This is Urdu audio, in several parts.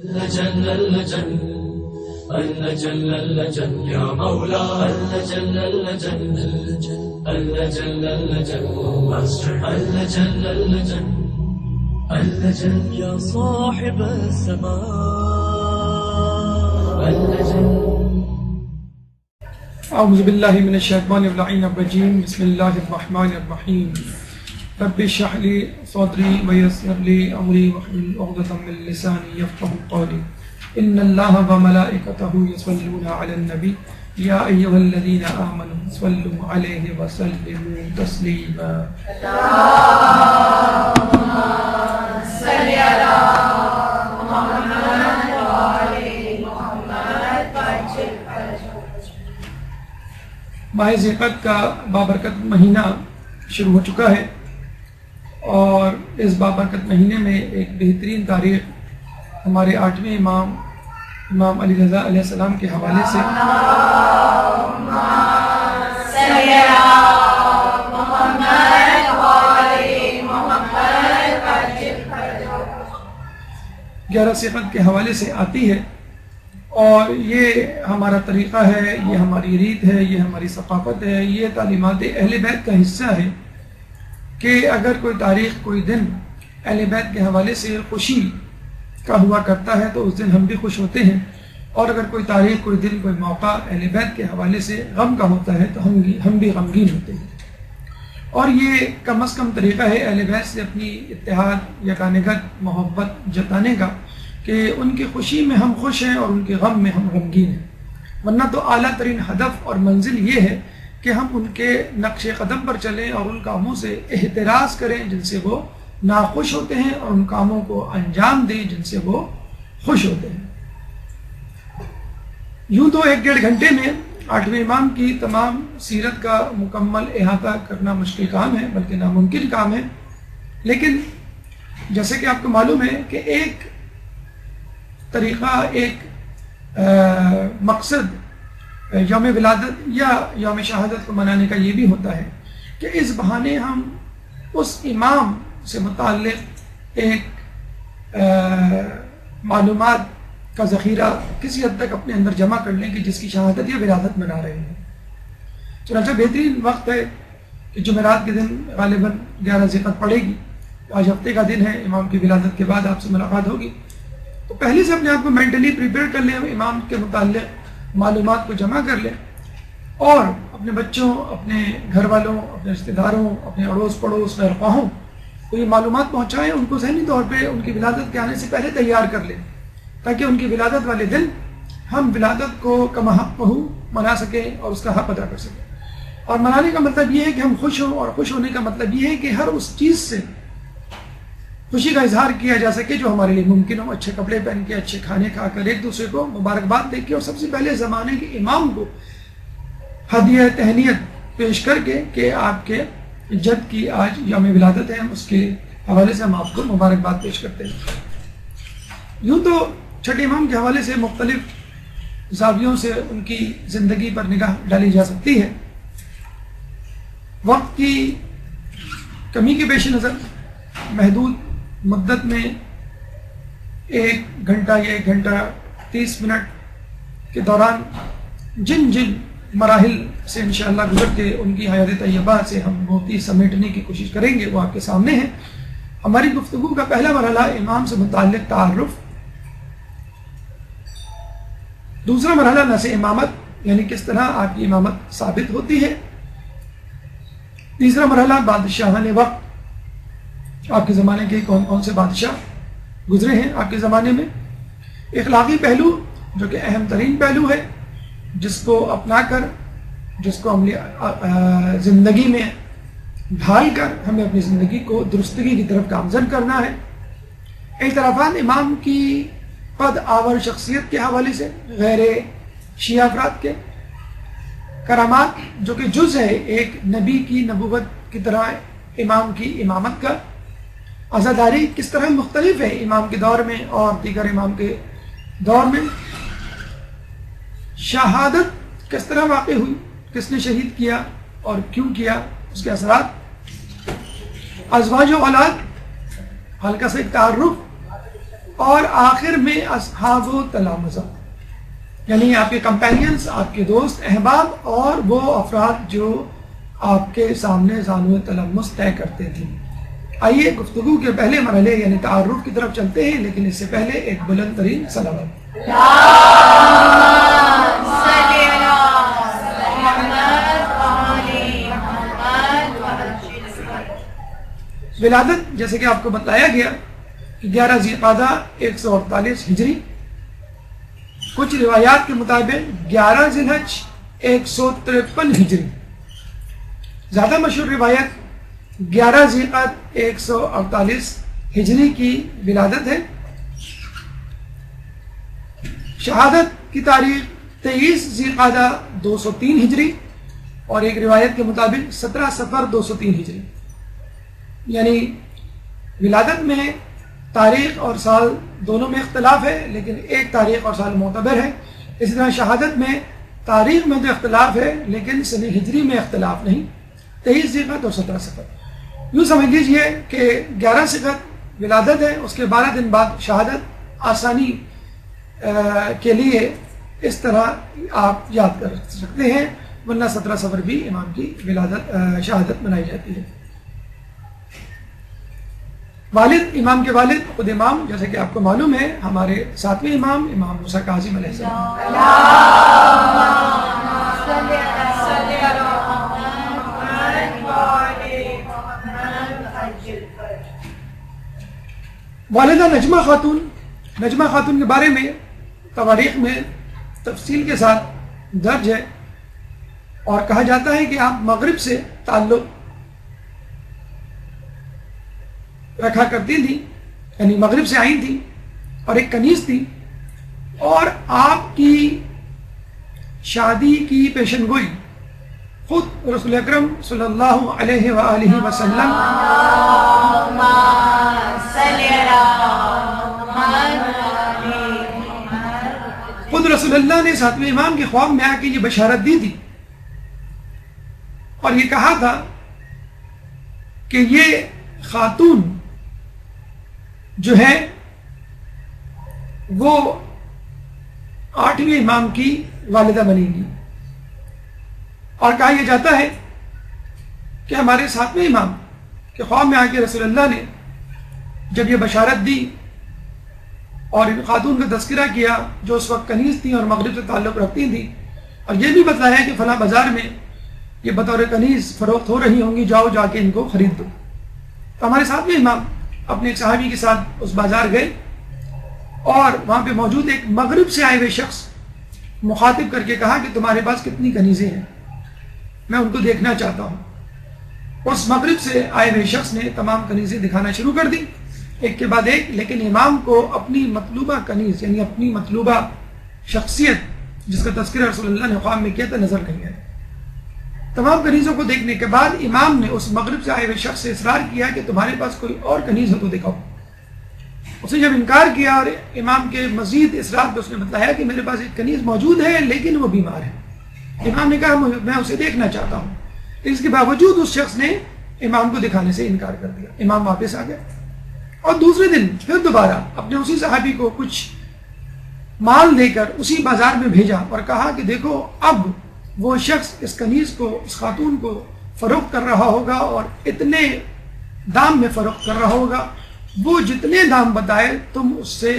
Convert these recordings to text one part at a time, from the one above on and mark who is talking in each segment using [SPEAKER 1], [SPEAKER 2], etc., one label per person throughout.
[SPEAKER 1] اللجن اللجن اللجن اللجن يا مولا اللجن اللجن اللجن اللجن اللجن اللجن اللجن يا صاحب السماء اللجن.
[SPEAKER 2] اعوذ باللہ من الشیطان الرجیم بسم اللہ الرحمن الرحیم رب اشرح لی صدری ویسر لی امری واحلل عقدۃ من لسانی یفقهوا قولی ان اللہ وملائکتہ یصلون علی النبی یا ایھا الذین آمنوا صلوا علیہ وسلموا تسلیما. اللہم صل علی محمد وآل محمد. ماہ ذیقعدہ کا بابرکت مہینہ شروع ہو چکا ہے اور اس بابرکت مہینے میں ایک بہترین تاریخ ہمارے 8ویں امام علی رضا علیہ السلام کے حوالے سے 11 ذیقعدہ کے حوالے سے آتی ہے اور یہ ہمارا طریقہ ہے، یہ ہماری ریت ہے، یہ ہماری ثقافت ہے، یہ تعلیمات اہل بیت کا حصہ ہے کہ اگر کوئی تاریخ کوئی دن اہل بیت کے حوالے سے خوشی کا ہوا کرتا ہے تو اس دن ہم بھی خوش ہوتے ہیں، اور اگر کوئی تاریخ کوئی دن کوئی موقع اہل بیت کے حوالے سے غم کا ہوتا ہے تو ہم بھی غمگین ہوتے ہیں. اور یہ کم از کم طریقہ ہے اہل بیت سے اپنی اتحاد یگانگت محبت جتانے کا کہ ان کی خوشی میں ہم خوش ہیں اور ان کے غم میں ہم غمگین ہیں. ورنہ تو اعلیٰ ترین ہدف اور منزل یہ ہے کہ ہم ان کے نقش قدم پر چلیں اور ان کاموں سے احتراز کریں جن سے وہ ناخوش ہوتے ہیں اور ان کاموں کو انجام دیں جن سے وہ خوش ہوتے ہیں. یوں تو 1-1.5 گھنٹے میں 8ویں امام کی تمام سیرت کا مکمل احاطہ کرنا مشکل کام ہے، بلکہ ناممکن کام ہے، لیکن جیسے کہ آپ کو معلوم ہے کہ ایک طریقہ، ایک مقصد یوم ولادت یا یوم شہادت کو منانے کا یہ بھی ہوتا ہے کہ اس بہانے ہم اس امام سے متعلق ایک معلومات کا ذخیرہ کسی حد تک اپنے اندر جمع کر لیں کہ جس کی شہادت یا ولادت منا رہے ہیں. چنانچہ بہترین وقت ہے کہ جمعرات کے دن غالباً 11 ذیقعدہ پڑے گی. آج ہفتے کا دن ہے، امام کی ولادت کے بعد آپ سے ملاقات ہوگی، تو پہلے سے اپنے آپ کو مینٹلی پریپیئر کر لیں، امام کے متعلق معلومات کو جمع کر لیں اور اپنے بچوں، اپنے گھر والوں، اپنے رشتہ داروں، اپنے اڑوس پڑوس غیر خواہوں کو یہ معلومات پہنچائیں، ان کو ذہنی طور پہ ان کی ولادت کے آنے سے پہلے تیار کر لیں تاکہ ان کی ولادت والے دن ہم ولادت کو کما حق منا سکیں اور اس کا حق ادا کر سکیں. اور منانے کا مطلب یہ ہے کہ ہم خوش ہوں، اور خوش ہونے کا مطلب یہ ہے کہ ہر اس چیز سے خوشی کا اظہار کیا جا سکے جو ہمارے لیے ممکن ہو. اچھے کپڑے پہن کے، اچھے کھانے کھا کر، ایک دوسرے کو مبارکباد دے کے، اور سب سے پہلے زمانے کے امام کو ہدیہ تہنیت پیش کر کے کہ آپ کے جد کی آج یوم ولادت ہے، اس کے حوالے سے ہم آپ کو مبارکباد پیش کرتے ہیں. یوں تو چھٹے امام کے حوالے سے مختلف زاویوں سے ان کی زندگی پر نگاہ ڈالی جا سکتی ہے. وقت کی کمی کے پیش نظر محدود مدت میں 1 گھنٹہ یا 1 گھنٹہ 30 منٹ کے دوران جن مراحل سے انشاءاللہ گزر کے ان کی حیات طیبہ سے ہم موتی سمیٹنے کی کوشش کریں گے وہ آپ کے سامنے ہے. ہماری گفتگو کا پہلا مرحلہ امام سے متعلق تعارف، دوسرا مرحلہ نس امامت یعنی کس طرح آپ کی امامت ثابت ہوتی ہے، تیسرا مرحلہ بادشاہان وقت، آپ کے زمانے کے کون کون سے بادشاہ گزرے ہیں آپ کے زمانے میں، اخلاقی پہلو جو کہ اہم ترین پہلو ہے جس کو اپنا کر، جس کو عملی زندگی میں ڈھال کر ہمیں اپنی زندگی کو درستگی کی طرف گامزن کرنا ہے. اعترافات امام کی قد آور شخصیت کے حوالے سے، غیر شیعہ افراد کے کرامات جو کہ جز ہے ایک نبی کی نبوت کی طرح امام کی امامت کا، عزاداری کس طرح مختلف ہے امام کے دور میں اور دیگر امام کے دور میں، شہادت کس طرح واقع ہوئی، کس نے شہید کیا اور کیوں کیا، اس کے اثرات، ازواج و اولاد، ہلکا سے ایک تعارف، اور آخر میں اصحاب و تلامذہ، یعنی آپ کے کمپینینز، آپ کے دوست احباب اور وہ افراد جو آپ کے سامنے زانو تلمس طے کرتے تھے۔ آئیے گفتگو کے پہلے مرحلے یعنی تعارف کی طرف چلتے ہیں، لیکن اس سے پہلے ایک بلند ترین سلام۔ ولادت جیسے کہ آپ کو بتایا گیا کہ 11 ذی القعدہ 148 ہجری، کچھ روایات کے مطابق 11 ذی الحج 153 ہجری، زیادہ مشہور روایت 11 ذی القعدہ 148 ہجری کی ولادت ہے۔ شہادت کی تاریخ 23 ذی القعدہ 203 ہجری اور ایک روایت کے مطابق 17 صفر 203 ہجری، یعنی ولادت میں تاریخ اور سال دونوں میں اختلاف ہے، لیکن ایک تاریخ اور سال معتبر ہے۔ اسی طرح شہادت میں تاریخ میں تو اختلاف ہے لیکن سن ہجری میں اختلاف نہیں، 23 ذی القعدہ اور 17 صفر۔ یوں سمجھ لیجئے کہ 11 صفر ولادت ہے، اس کے 12 دن بعد شہادت۔ آسانی کے لیے اس طرح آپ یاد کر سکتے ہیں، ورنہ 17 صفر بھی امام کی شہادت منائی جاتی ہے۔ والد، امام کے والد خود امام، جیسے کہ آپ کو معلوم ہے ہمارے 7ویں امام امام موسیٰ کاظم علیہ السلام۔ والدہ نجمہ خاتون، نجمہ خاتون کے بارے میں تواریخ میں تفصیل کے ساتھ درج ہے اور کہا جاتا ہے کہ آپ مغرب سے تعلق رکھا کرتی تھی، یعنی مغرب سے آئی تھی اور ایک کنیز تھی، اور آپ کی شادی کی پیشن گوئی خود رسول اکرم صلی اللہ علیہ وآلہ وسلم خود رسول اللہ نے 7ویں امام کے خواب میں آ کے یہ بشارت دی تھی اور یہ کہا تھا کہ یہ خاتون جو ہے وہ 8ویں امام کی والدہ بنے گی، اور کہا یہ جاتا ہے کہ ہمارے 7ویں امام کے خواب میں آ کے رسول اللہ نے جب یہ بشارت دی اور ان خاتون کا تذکرہ کیا جو اس وقت کنیز تھیں اور مغرب سے تعلق رکھتی تھیں، اور یہ بھی بتایا کہ فلاں بازار میں یہ بطور کنیز فروخت ہو رہی ہوں گی، جاؤ جا کے ان کو خرید دو، تو ہمارے 7ویں امام اپنے ایک صحابی کے ساتھ اس بازار گئے اور وہاں پہ موجود ایک مغرب سے آئے ہوئے شخص مخاطب کر کے کہا کہ تمہارے پاس کتنی کنیزیں ہیں، میں ان کو دیکھنا چاہتا ہوں۔ اس مغرب سے آئے ہوئے شخص نے تمام کنیزیں دکھانا شروع کر دی ایک کے بعد ایک، لیکن امام کو اپنی مطلوبہ کنیز یعنی اپنی مطلوبہ شخصیت جس کا تذکرہ رسول اللہ نے خواب میں کیا تھا نظر نہیں آئی۔ تمام کنیزوں کو دیکھنے کے بعد امام نے اس مغرب سے آئے ہوئے شخص سے اصرار کیا کہ تمہارے پاس کوئی اور کنیز ہو تو دکھاؤ۔ اس نے جب انکار کیا اور امام کے مزید اصرار پہ اس نے بتایا کہ میرے پاس ایک کنیز موجود ہے لیکن وہ بیمار ہے، امام نے کہا میں اسے دیکھنا چاہتا ہوں، اس کے باوجود اس شخص نے امام کو دکھانے سے انکار کر دیا۔ امام واپس آ گئے اور دوسرے دن پھر دوبارہ اپنے اسی صحابی کو کچھ مال دے کر اسی بازار میں بھیجا اور کہا کہ دیکھو اب وہ شخص اس کنیز کو، اس خاتون کو فروخت کر رہا ہوگا اور اتنے دام میں فروخت کر رہا ہوگا، وہ جتنے دام بتائے تم اس سے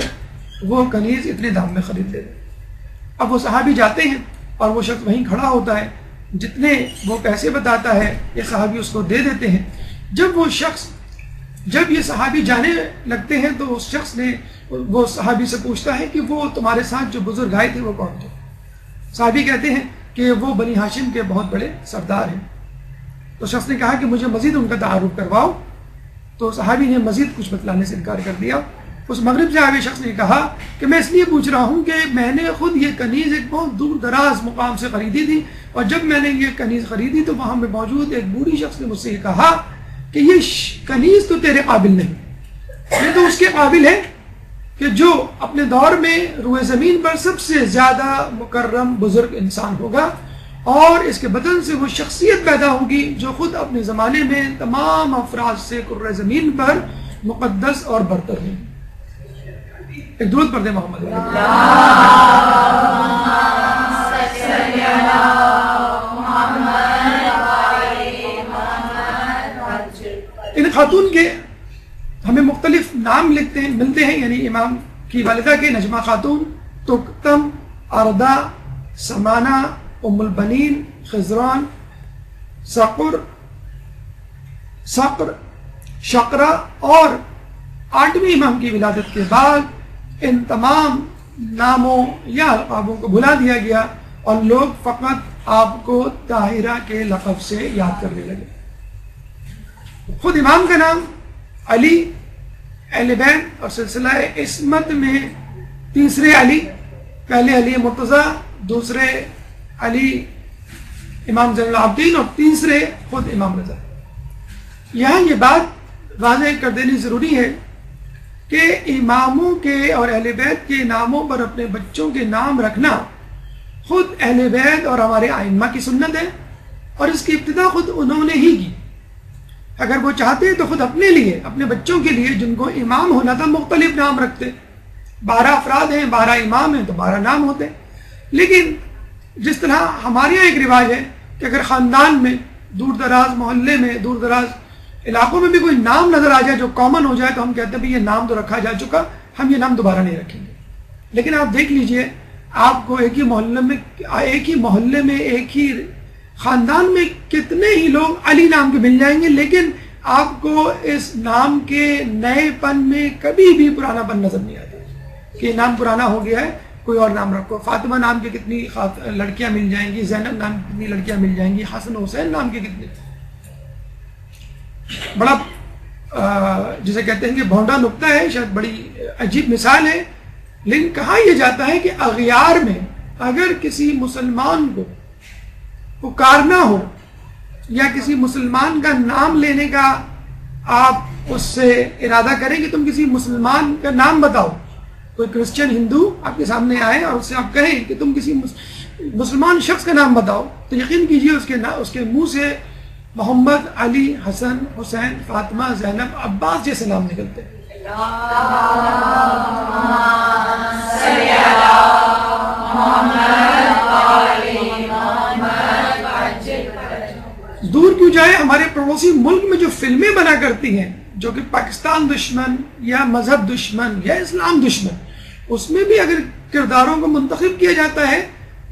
[SPEAKER 2] وہ کنیز اتنے دام میں خرید لے۔ اب وہ صحابی جاتے ہیں اور وہ شخص وہیں کھڑا ہوتا ہے، جتنے وہ پیسے بتاتا ہے یہ صحابی اس کو دے دیتے ہیں۔ جب یہ صحابی جانے لگتے ہیں تو اس شخص نے وہ صحابی سے پوچھتا ہے کہ وہ تمہارے ساتھ جو بزرگ آئے تھے وہ کون تھے؟ صحابی کہتے ہیں کہ وہ بنی ہاشم کے بہت بڑے سردار ہیں۔ تو شخص نے کہا کہ مجھے مزید ان کا تعارف کرواؤ، تو صحابی نے مزید کچھ بتلانے سے انکار کر دیا۔ اس مغرب سے آئے شخص نے کہا کہ میں اس لیے پوچھ رہا ہوں کہ میں نے خود یہ کنیز ایک بہت دور دراز مقام سے خریدی تھی، اور جب میں نے یہ کنیز خریدی تو وہاں میں موجود ایک بوڑھی شخص نے مجھ سے یہ کہا کہ یہ کنیز تو تیرے قابل نہیں، یہ تو اس کے قابل ہے کہ جو اپنے دور میں روئے زمین پر سب سے زیادہ مکرم بزرگ انسان ہوگا، اور اس کے بدن سے وہ شخصیت پیدا ہوگی جو خود اپنے زمانے میں تمام افراد سے کرۂ زمین پر مقدس اور برتر ہے۔ ایک درود پڑھ دیں محمد علیہ۔ ان خاتون کے ہمیں مختلف نام ملتے ہیں، یعنی امام کی والدہ کے نجمہ خاتون، تکتم، اردہ، سمانہ، ام البنین، خضران، صقر، شقرہ، اور 8ویں امام کی ولادت کے بعد ان تمام ناموں یا القابوں کو بھلا دیا گیا اور لوگ فقط آپ کو طاہرہ کے لقب سے یاد کرنے لگے۔ خود امام کا نام علی، اہل بیت اور سلسلہ عصمت میں تیسرے علی، پہلے علی مرتضیٰ، دوسرے علی امام زین العابدین اور تیسرے خود امام رضا۔ یہاں یہ بات واضح کر دینی ضروری ہے کہ اماموں کے اور اہل بیت کے ناموں پر اپنے بچوں کے نام رکھنا خود اہل بیت اور ہمارے ائمہ کی سنت ہے، اور اس کی ابتدا خود انہوں نے ہی کی۔ اگر وہ چاہتے تو خود اپنے لیے، اپنے بچوں کے لیے جن کو امام ہونا تھا، مختلف نام رکھتے۔ 12 افراد ہیں، 12 امام ہیں تو 12 نام ہوتے۔ لیکن جس طرح ہمارے یہاں ایک رواج ہے کہ اگر خاندان میں دور دراز محلے میں، دور دراز علاقوں میں بھی کوئی نام نظر آ جائے جو کامن ہو جائے تو ہم کہتے ہیں بھی یہ نام تو رکھا جا چکا، ہم یہ نام دوبارہ نہیں رکھیں گے۔ لیکن آپ دیکھ لیجئے، آپ کو ایک ہی محلے میں ایک ہی خاندان میں کتنے ہی لوگ علی نام کے مل جائیں گے، لیکن آپ کو اس نام کے نئے پن میں کبھی بھی پرانا پن نظر نہیں آتا کہ نام پرانا ہو گیا ہے، کوئی اور نام رکھو۔ فاطمہ نام کی کتنی لڑکیاں مل جائیں گی، زینب نام کی کتنی لڑکیاں مل جائیں گی، حسن حسین نام کی کتنی۔ بڑا جسے کہتے ہیں کہ بھونڈا نکتہ ہے، شاید بڑی عجیب مثال ہے، لیکن کہا یہ جاتا ہے کہ اغیار میں اگر کسی مسلمان کو پکارنا ہو یا کسی مسلمان کا نام لینے کا آپ اس سے ارادہ کریں کہ تم کسی مسلمان کا نام بتاؤ، کوئی کرسچن ہندو آپ کے سامنے آئے اور اس سے آپ کہیں کہ تم کسی مسلمان شخص کا نام بتاؤ، تو یقین کیجئے اس کے منہ سے محمد، علی، حسن، حسین، فاطمہ، زینب، عباس جیسے نام نکلتے ہیں۔ دور کیوں جائے، ہمارے پڑوسی ملک میں جو فلمیں بنا کرتی ہیں جو کہ پاکستان دشمن یا مذہب دشمن یا اسلام دشمن، اس میں بھی اگر کرداروں کو منتخب کیا جاتا ہے،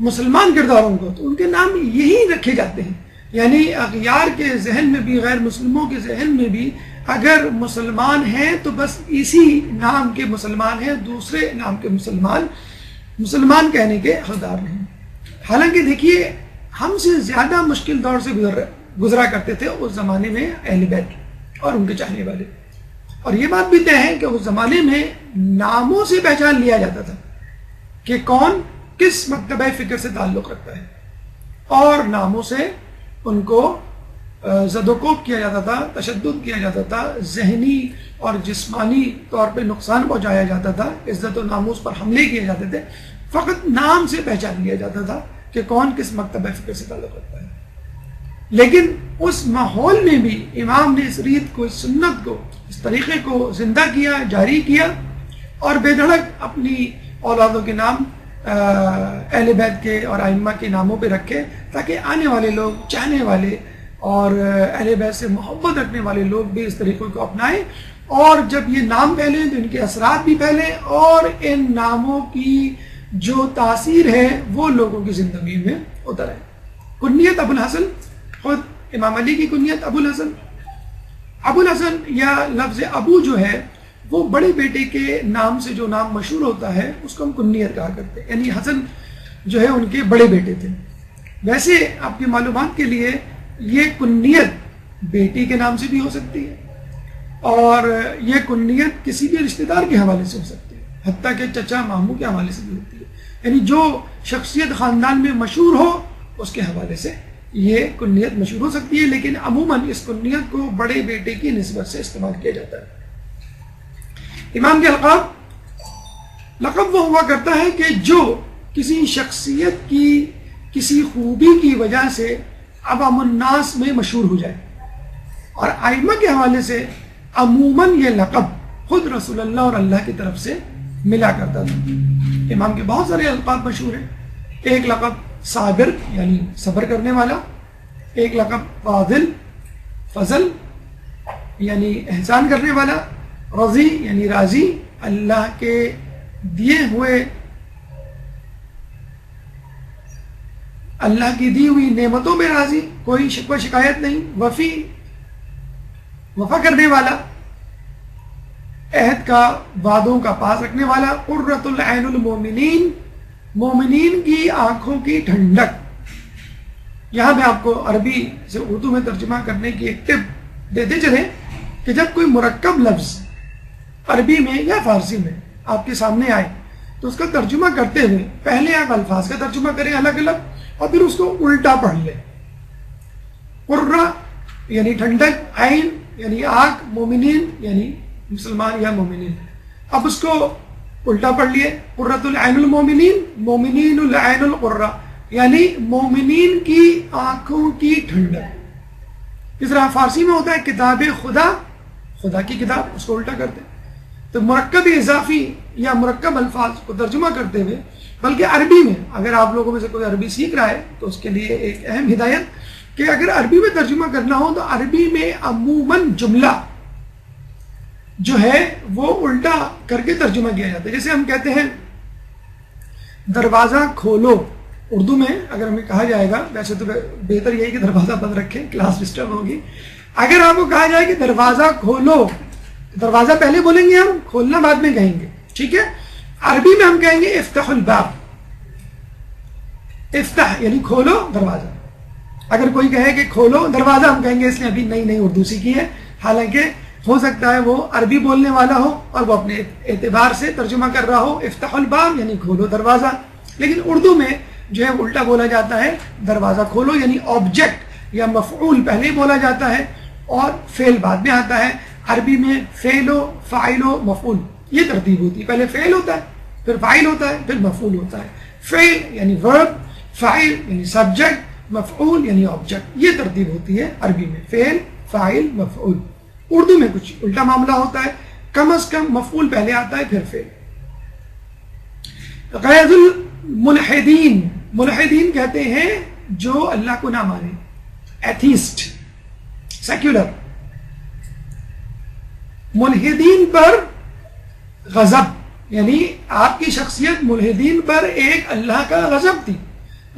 [SPEAKER 2] مسلمان کرداروں کو، تو ان کے نام یہی رکھے جاتے ہیں۔ یعنی اغیار کے ذہن میں بھی، غیر مسلموں کے ذہن میں بھی اگر مسلمان ہیں تو بس اسی نام کے مسلمان ہیں، دوسرے نام کے مسلمان کہنے کے حقدار نہیں۔ حالانکہ دیکھیے، ہم سے زیادہ مشکل دور سے گزرا کرتے تھے اس زمانے میں اہل بیت اور ان کے چاہنے والے، اور یہ بات بھی طے ہے کہ اس زمانے میں ناموں سے پہچان لیا جاتا تھا کہ کون کس مکتبہ فکر سے تعلق رکھتا ہے، اور ناموں سے ان کو زد و کوب کیا جاتا تھا، تشدد کیا جاتا تھا، ذہنی اور جسمانی طور پہ نقصان پہنچایا جاتا تھا، عزت و ناموس پر حملے کیے جاتے تھے۔ فقط نام سے پہچان لیا جاتا تھا کہ کون کس مکتبہ فکر سے تعلق رکھتا ہے۔ لیکن اس ماحول میں بھی امام نے اس ریت کو، اس سنت کو، اس طریقے کو زندہ کیا، جاری کیا، اور بے دھڑک اپنی اولادوں کے نام اہل بیت کے اور ائمہ کے ناموں پہ رکھے، تاکہ آنے والے لوگ، چاہنے والے اور اہل بیت سے محبت رکھنے والے لوگ بھی اس طریقے کو اپنائیں، اور جب یہ نام پھیلیں تو ان کے اثرات بھی پھیلیں، اور ان ناموں کی جو تاثیر ہے وہ لوگوں کی زندگی میں اتر آئے۔ کنیت ابو الحسن، خود امام علی کی کنیت ابو الحسن۔ ابو الحسن یا لفظ ابو جو ہے وہ بڑے بیٹے کے نام سے جو نام مشہور ہوتا ہے اس کو ہم کنیت کہا کرتے ہیں، یعنی حسن جو ہے ان کے بڑے بیٹے تھے۔ ویسے آپ کی معلومات کے لیے یہ کنیت بیٹی کے نام سے بھی ہو سکتی ہے، اور یہ کنیت کسی بھی رشتہ دار کے حوالے سے ہو سکتی ہے، حتیٰ کہ چچا ماموں کے حوالے سے بھی ہوتی ہے، یعنی جو شخصیت خاندان میں مشہور ہو اس کے حوالے سے یہ کنیت مشہور ہو سکتی ہے، لیکن عموماً اس کنیت کو بڑے بیٹے کی نسبت سے استعمال کیا جاتا ہے۔ امام کے القاب، لقب وہ ہوا کرتا ہے کہ جو کسی شخصیت کی کسی خوبی کی وجہ سے عوام الناس میں مشہور ہو جائے، اور ائمہ کے حوالے سے عموماً یہ لقب خود رسول اللہ اور اللہ کی طرف سے ملا کرتا تھا. امام کے بہت سارے القاب مشہور ہیں. ایک لقب صابر یعنی صبر کرنے والا، ایک لقب فاضل فضل یعنی احسان کرنے والا، رضی یعنی راضی، اللہ کے دیے ہوئے اللہ کی دی ہوئی نعمتوں میں راضی، کوئی شکوہ شکایت نہیں، وفی وفا کرنے والا، عہد کا وعدوں کا پاس رکھنے والا، قرۃ العین المومنین مومنین کی آنکھوں کی ٹھنڈک. یہاں میں آپ کو عربی سے اردو میں ترجمہ کرنے کی ایک ٹپ دیتے چلیں کہ جب کوئی مرکب لفظ عربی میں یا فارسی میں آپ کے سامنے آئے تو اس کا ترجمہ کرتے ہوئے پہلے آپ الفاظ کا ترجمہ کریں الگ الگ اور پھر اس کو الٹا پڑھ لیں. قرہ یعنی ٹھنڈک، عین یعنی آنکھ، مومنین یعنی مسلمان یا مومنین. اب اس کو الٹا پڑھ لیے، قرۃ العین المومنین مومنین العین القرہ یعنی مومنین کی آنکھوں کی ٹھنڈک. اس طرح فارسی میں ہوتا ہے کتاب خدا، خدا کی کتاب، اس کو الٹا کرتے ہیں. تو مرکب اضافی یا مرکب الفاظ کو ترجمہ کرتے ہوئے، بلکہ عربی میں اگر آپ لوگوں میں سے کوئی عربی سیکھ رہا ہے تو اس کے لیے ایک اہم ہدایت کہ اگر عربی میں ترجمہ کرنا ہو تو عربی میں عموماً جملہ جو ہے وہ الٹا کر کے ترجمہ کیا جاتا ہے. جیسے ہم کہتے ہیں دروازہ کھولو، اردو میں اگر ہمیں کہا جائے گا، ویسے تو بہتر یہی کہ دروازہ بند رکھیں، کلاس ڈسٹرب ہوگی. اگر آپ کو کہا جائے کہ دروازہ کھولو، دروازہ پہلے بولیں گے ہم، کھولنا بعد میں کہیں گے، ٹھیک ہے. عربی میں ہم کہیں گے افتح الباب، افتح یعنی کھولو دروازہ. اگر کوئی کہے کہ کھولو دروازہ، ہم کہیں گے اس نے ابھی نئی نئی اردو سیکھی ہے، حالانکہ ہو سکتا ہے وہ عربی بولنے والا ہو اور وہ اپنے اعتبار سے ترجمہ کر رہا ہو افتح الباب یعنی کھولو دروازہ. لیکن اردو میں جو ہے الٹا بولا جاتا ہے، دروازہ کھولو یعنی آبجیکٹ یا مفعول پہلے بولا جاتا ہے اور فعل بعد میں آتا ہے. عربی میں فعل و فاعل و مفعول یہ ترتیب ہوتی ہے، پہلے فعل ہوتا ہے پھر فاعل ہوتا ہے پھر مفعول ہوتا ہے. فعل یعنی ورب، فاعل یعنی سبجیکٹ، مفعول یعنی آبجیکٹ، یہ ترتیب ہوتی ہے عربی میں، فعل فاعل مفعول. اردو میں کچھ الٹا معاملہ ہوتا ہے، کم از کم مفعول پہلے آتا ہے پھر فعل. غیظ الملحدین، ملحدین کہتے ہیں جو اللہ کو نہ مانے، ایتھیسٹ، سیکولر. ملحدین پر غضب یعنی آپ کی شخصیت ملحدین پر ایک اللہ کا غضب تھی.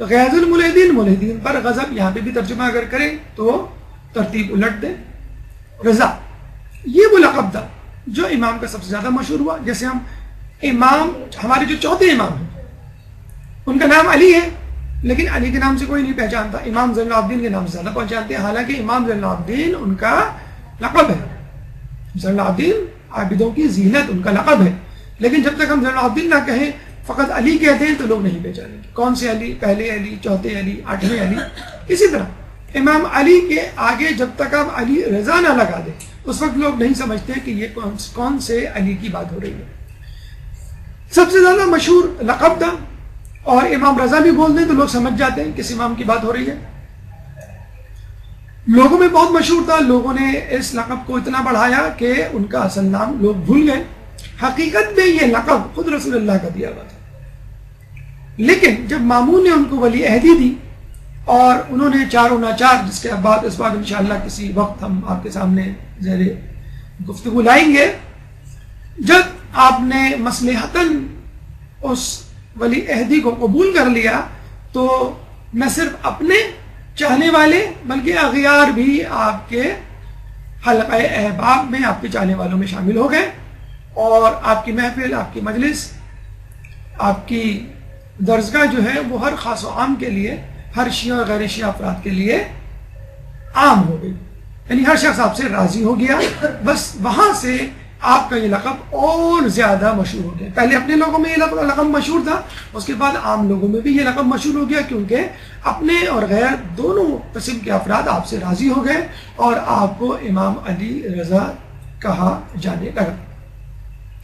[SPEAKER 2] غیظ الملحدین ملحدین پر غضب، یہاں پہ بھی ترجمہ اگر کریں تو ترتیب الٹ دیں. رضا یہ وہ لقب تھا جو امام کا سب سے زیادہ مشہور ہوا. جیسے ہم امام، ہمارے جو چوتھے امام ہیں ان کا نام علی ہے، لیکن علی کے نام سے کوئی نہیں پہچانتا. امام زین العابدین کے نام سے زیادہ پہچانتے ہیں، حالانکہ امام زین العابدین ان کا لقب ہے. زین العابدین عابدوں کی زینت ان کا لقب ہے، لیکن جب تک ہم زین العابدین نہ کہیں، فقط علی کہتے ہیں تو لوگ نہیں پہچانیں گے کون سے علی، پہلے علی، چوتھے علی، آٹھویں علی. اسی طرح امام علی کے آگے جب تک آپ علی رضا نہ لگا دیں اس وقت لوگ نہیں سمجھتے کہ یہ کون سے علی کی بات ہو رہی ہے. سب سے زیادہ مشہور لقب تھا، اور امام رضا بھی بول دیں تو لوگ سمجھ جاتے ہیں کس امام کی بات ہو رہی ہے. لوگوں میں بہت مشہور تھا، لوگوں نے اس لقب کو اتنا بڑھایا کہ ان کا اصل نام لوگ بھول گئے. حقیقت میں یہ لقب خود رسول اللہ کا دیا ہوا تھا، لیکن جب مامون نے ان کو ولی عہدی دی اور انہوں نے چاروں ناچار، جس کے بعد اس بات انشاءاللہ کسی وقت ہم آپ کے سامنے زیر گفتگو لائیں گے، جب آپ نے مصلحتاً اس ولی عہدی کو قبول کر لیا تو نہ صرف اپنے چاہنے والے بلکہ اغیار بھی آپ کے حلقہ احباب میں، آپ کے چاہنے والوں میں شامل ہو گئے، اور آپ کی محفل، آپ کی مجلس، آپ کی درسگاہ جو ہے وہ ہر خاص و عام کے لیے، ہر شیعہ اور غیر شیعہ افراد کے لیے عام ہو گئی. یعنی ہر شخص آپ سے راضی ہو گیا. بس وہاں سے آپ کا یہ لقب اور زیادہ مشہور ہو گیا. پہلے اپنے لوگوں میں یہ لقب مشہور تھا، اس کے بعد عام لوگوں میں بھی یہ لقب مشہور ہو گیا، کیونکہ اپنے اور غیر دونوں قسم کے افراد آپ سے راضی ہو گئے اور آپ کو امام علی رضا کہا جانے لگا.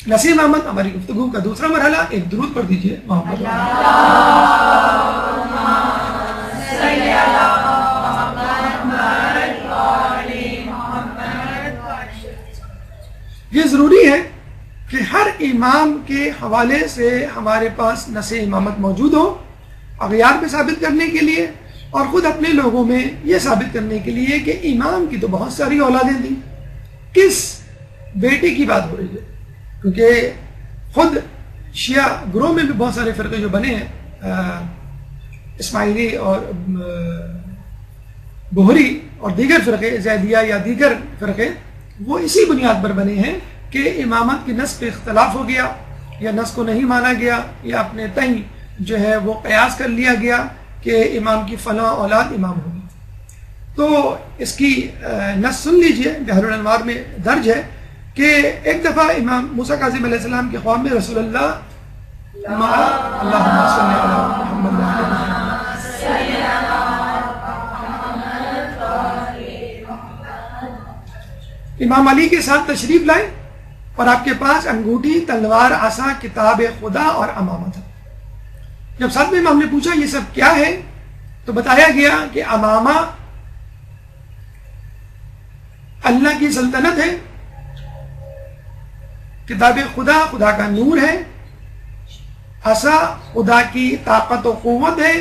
[SPEAKER 2] نسیم احمد، ہماری گفتگو کا دوسرا مرحلہ، ایک درود پڑھ دیجئے محمد. یہ ضروری ہے کہ ہر امام کے حوالے سے ہمارے پاس نص امامت موجود ہو، اغیار پہ ثابت کرنے کے لیے اور خود اپنے لوگوں میں یہ ثابت کرنے کے لیے کہ امام کی تو بہت ساری اولادیں تھیں، کس بیٹے کی بات ہو رہی ہے؟ کیونکہ خود شیعہ گروہ میں بھی بہت سارے فرقے جو بنے ہیں، اسماعیلی اور بہری اور دیگر فرقے، زیدیہ یا دیگر فرقے، وہ اسی بنیاد پر بنے ہیں کہ امامت کی نص پہ اختلاف ہو گیا یا نص کو نہیں مانا گیا یا اپنے تئیں جو ہے وہ قیاس کر لیا گیا کہ امام کی فلاں اولاد امام ہوگی۔ تو اس کی نص سن لیجئے، بحر الانوار میں درج ہے کہ ایک دفعہ امام موسیٰ کاظم علیہ السلام کے خواب میں رسول اللہ اللہم صلی علی محمد امام علی کے ساتھ تشریف لائے اور آپ کے پاس انگوٹھی، تلوار، عصا، کتاب خدا اور امامہ تھا۔ جب ساتھ میں امام نے پوچھا یہ سب کیا ہے تو بتایا گیا کہ امامہ اللہ کی سلطنت ہے، کتاب خدا خدا کا نور ہے، عصا خدا کی طاقت و قوت ہے،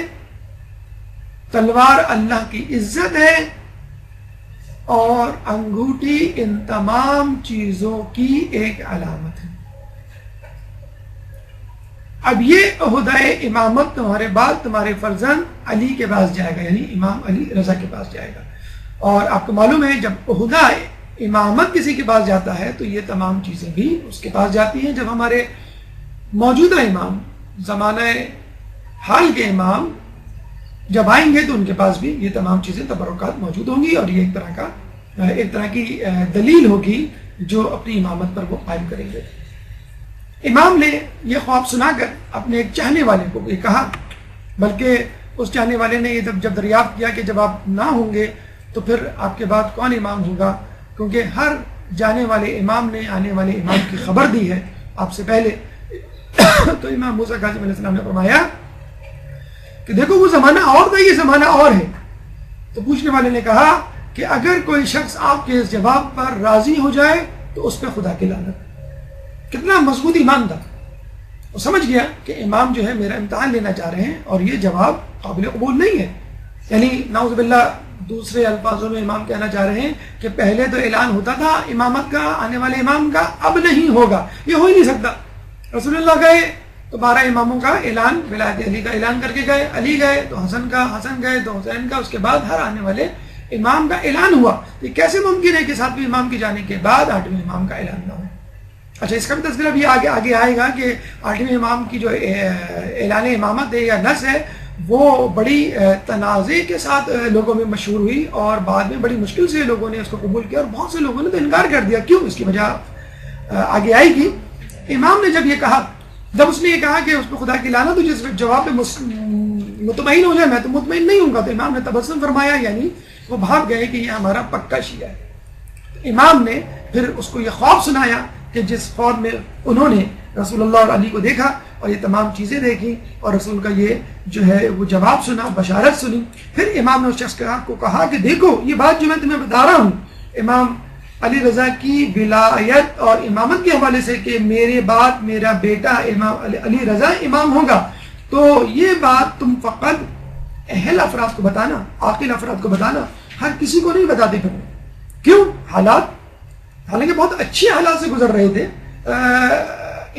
[SPEAKER 2] تلوار اللہ کی عزت ہے، اور انگوٹھی ان تمام چیزوں کی ایک علامت ہے۔ اب یہ عہدہ امامت تمہارے بعد تمہارے فرزند علی کے پاس جائے گا، یعنی امام علی رضا کے پاس جائے گا۔ اور آپ کو معلوم ہے جب عہدہ امامت کسی کے پاس جاتا ہے تو یہ تمام چیزیں بھی اس کے پاس جاتی ہیں۔ جب ہمارے موجودہ امام، زمانہ حال کے امام جب آئیں گے تو ان کے پاس بھی یہ تمام چیزیں تبرکات موجود ہوں گی، اور یہ ایک طرح کی دلیل ہوگی جو اپنی امامت پر وہ قائم کریں گے۔ امام نے یہ خواب سنا کر اپنے ایک چاہنے والے کو یہ کہا، بلکہ اس چاہنے والے نے یہ جب دریافت کیا کہ جب آپ نہ ہوں گے تو پھر آپ کے بعد کون امام ہوگا، کیونکہ ہر جانے والے امام نے آنے والے امام کی خبر دی ہے آپ سے پہلے۔ تو امام موسیٰ کاظم علیہ السلام نے فرمایا کہ دیکھو وہ زمانہ اور تھا، یہ زمانہ اور ہے۔ تو پوچھنے والے نے کہا کہ اگر کوئی شخص آپ کے اس جواب پر راضی ہو جائے تو اس پہ خدا کی لعنت۔ کتنا مضبوط ایمان تھا، وہ سمجھ گیا کہ امام جو ہے میرا امتحان لینا چاہ رہے ہیں اور یہ جواب قابل قبول نہیں ہے۔ یعنی نعوذ باللہ دوسرے الفاظوں میں امام کہنا چاہ رہے ہیں کہ پہلے تو اعلان ہوتا تھا امامت کا، آنے والے امام کا، اب نہیں ہوگا، یہ ہو ہی نہیں سکتا۔ رسول اللہ گئے تو 12 اماموں کا اعلان، ولایت علی کا اعلان کر کے گئے، علی گئے تو حسن کا، حسن گئے تو حسین کا، اس کے بعد ہر آنے والے امام کا اعلان ہوا۔ یہ کیسے ممکن ہے کہ 7ویں امام کے جانے کے بعد 8ویں امام کا اعلان نہ ہو؟ اچھا، اس کا بھی تذکرہ بھی آگے آئے گا کہ 8ویں امام کی جو اعلان امامت ہے یا نص ہے وہ بڑی تنازع کے ساتھ لوگوں میں مشہور ہوئی، اور بعد میں بڑی مشکل سے لوگوں نے اس کو قبول کیا، اور بہت سے لوگوں نے تو انکار کر دیا۔ کیوں؟ اس کی وجہ آگے آئے گی۔ امام نے جب یہ کہا، جب اس نے یہ کہا کہ اس پہ خدا کی لعنت، تو جس جواب پہ مطمئن ہو جائے، میں تو مطمئن نہیں ہوں گا، تو امام نے تبسم فرمایا، یعنی وہ بھاگ گئے کہ یہ ہمارا پکا شیعہ ہے۔ امام نے پھر اس کو یہ خواب سنایا کہ جس خواب میں انہوں نے رسول اللہ اور علی کو دیکھا اور یہ تمام چیزیں دیکھی اور رسول کا یہ جو ہے وہ جواب سنا، بشارت سنی۔ پھر امام نے اس شخص کو کہا کہ دیکھو یہ بات جو میں تمہیں بتا رہا ہوں امام علی رضا کی ولایت اور امامت کے حوالے سے کہ میرے بعد میرا بیٹا امام علی رضا امام ہوگا، تو یہ بات تم فقط اہل افراد کو بتانا، عاقل افراد کو بتانا، ہر کسی کو نہیں بتاتے پھر۔ کیوں؟ حالات حالانکہ بہت اچھے حالات سے گزر رہے تھے،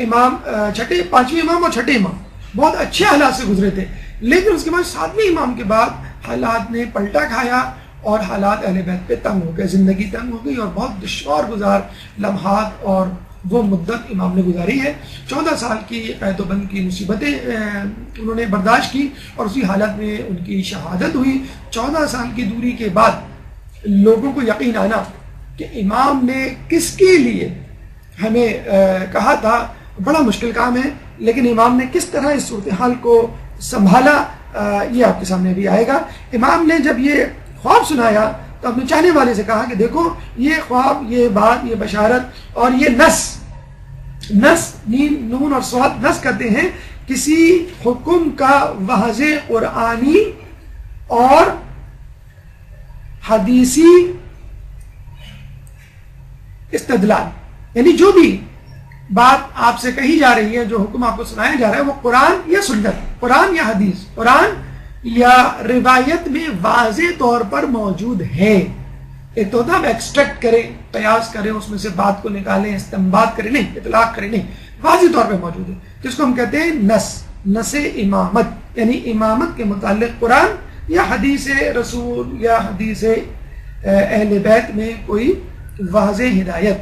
[SPEAKER 2] امام پانچویں امام اور چھٹے امام بہت اچھے حالات سے گزرے تھے، لیکن اس کے بعد 7ویں امام کے بعد حالات نے پلٹا کھایا اور حالات اہل بیت پہ تنگ ہو گئے، زندگی تنگ ہو گئی اور بہت دشوار گزار لمحات اور وہ مدت امام نے گزاری ہے۔ 14 سال کی قید و بند کی مصیبتیں انہوں نے برداشت کی اور اسی حالت میں ان کی شہادت ہوئی۔ 14 سال کی دوری کے بعد لوگوں کو یقین آنا کہ امام نے کس کے لیے ہمیں کہا تھا، بڑا مشکل کام ہے، لیکن امام نے کس طرح اس صورتحال کو سنبھالا یہ آپ کے سامنے بھی آئے گا۔ امام نے جب یہ خواب سنایا تو اپنے چاہنے والے سے کہا کہ دیکھو یہ خواب، یہ بات، یہ بشارت اور یہ نص نین نون اور صاد نص کرتے ہیں کسی حکم کا واضح قرآنی اور حدیثی استدلال، یعنی جو بھی بات آپ سے کہی جا رہی ہے، جو حکم آپ کو سنایا جا رہا ہے، وہ قرآن یا سنت، قرآن یا حدیث، قرآن یا روایت میں واضح طور پر موجود ہے. ایک تو ہوتا ہے ایکسٹریکٹ کریں، قیاس کریں، اس میں سے بات کو نکالیں، استنباط کریں، نہیں، اطلاق کریں، نہیں، واضح طور پہ موجود ہے، جس کو ہم کہتے ہیں نص امامت، یعنی امامت کے متعلق قرآن یا حدیث رسول یا حدیث اہل بیت میں کوئی واضح ہدایت.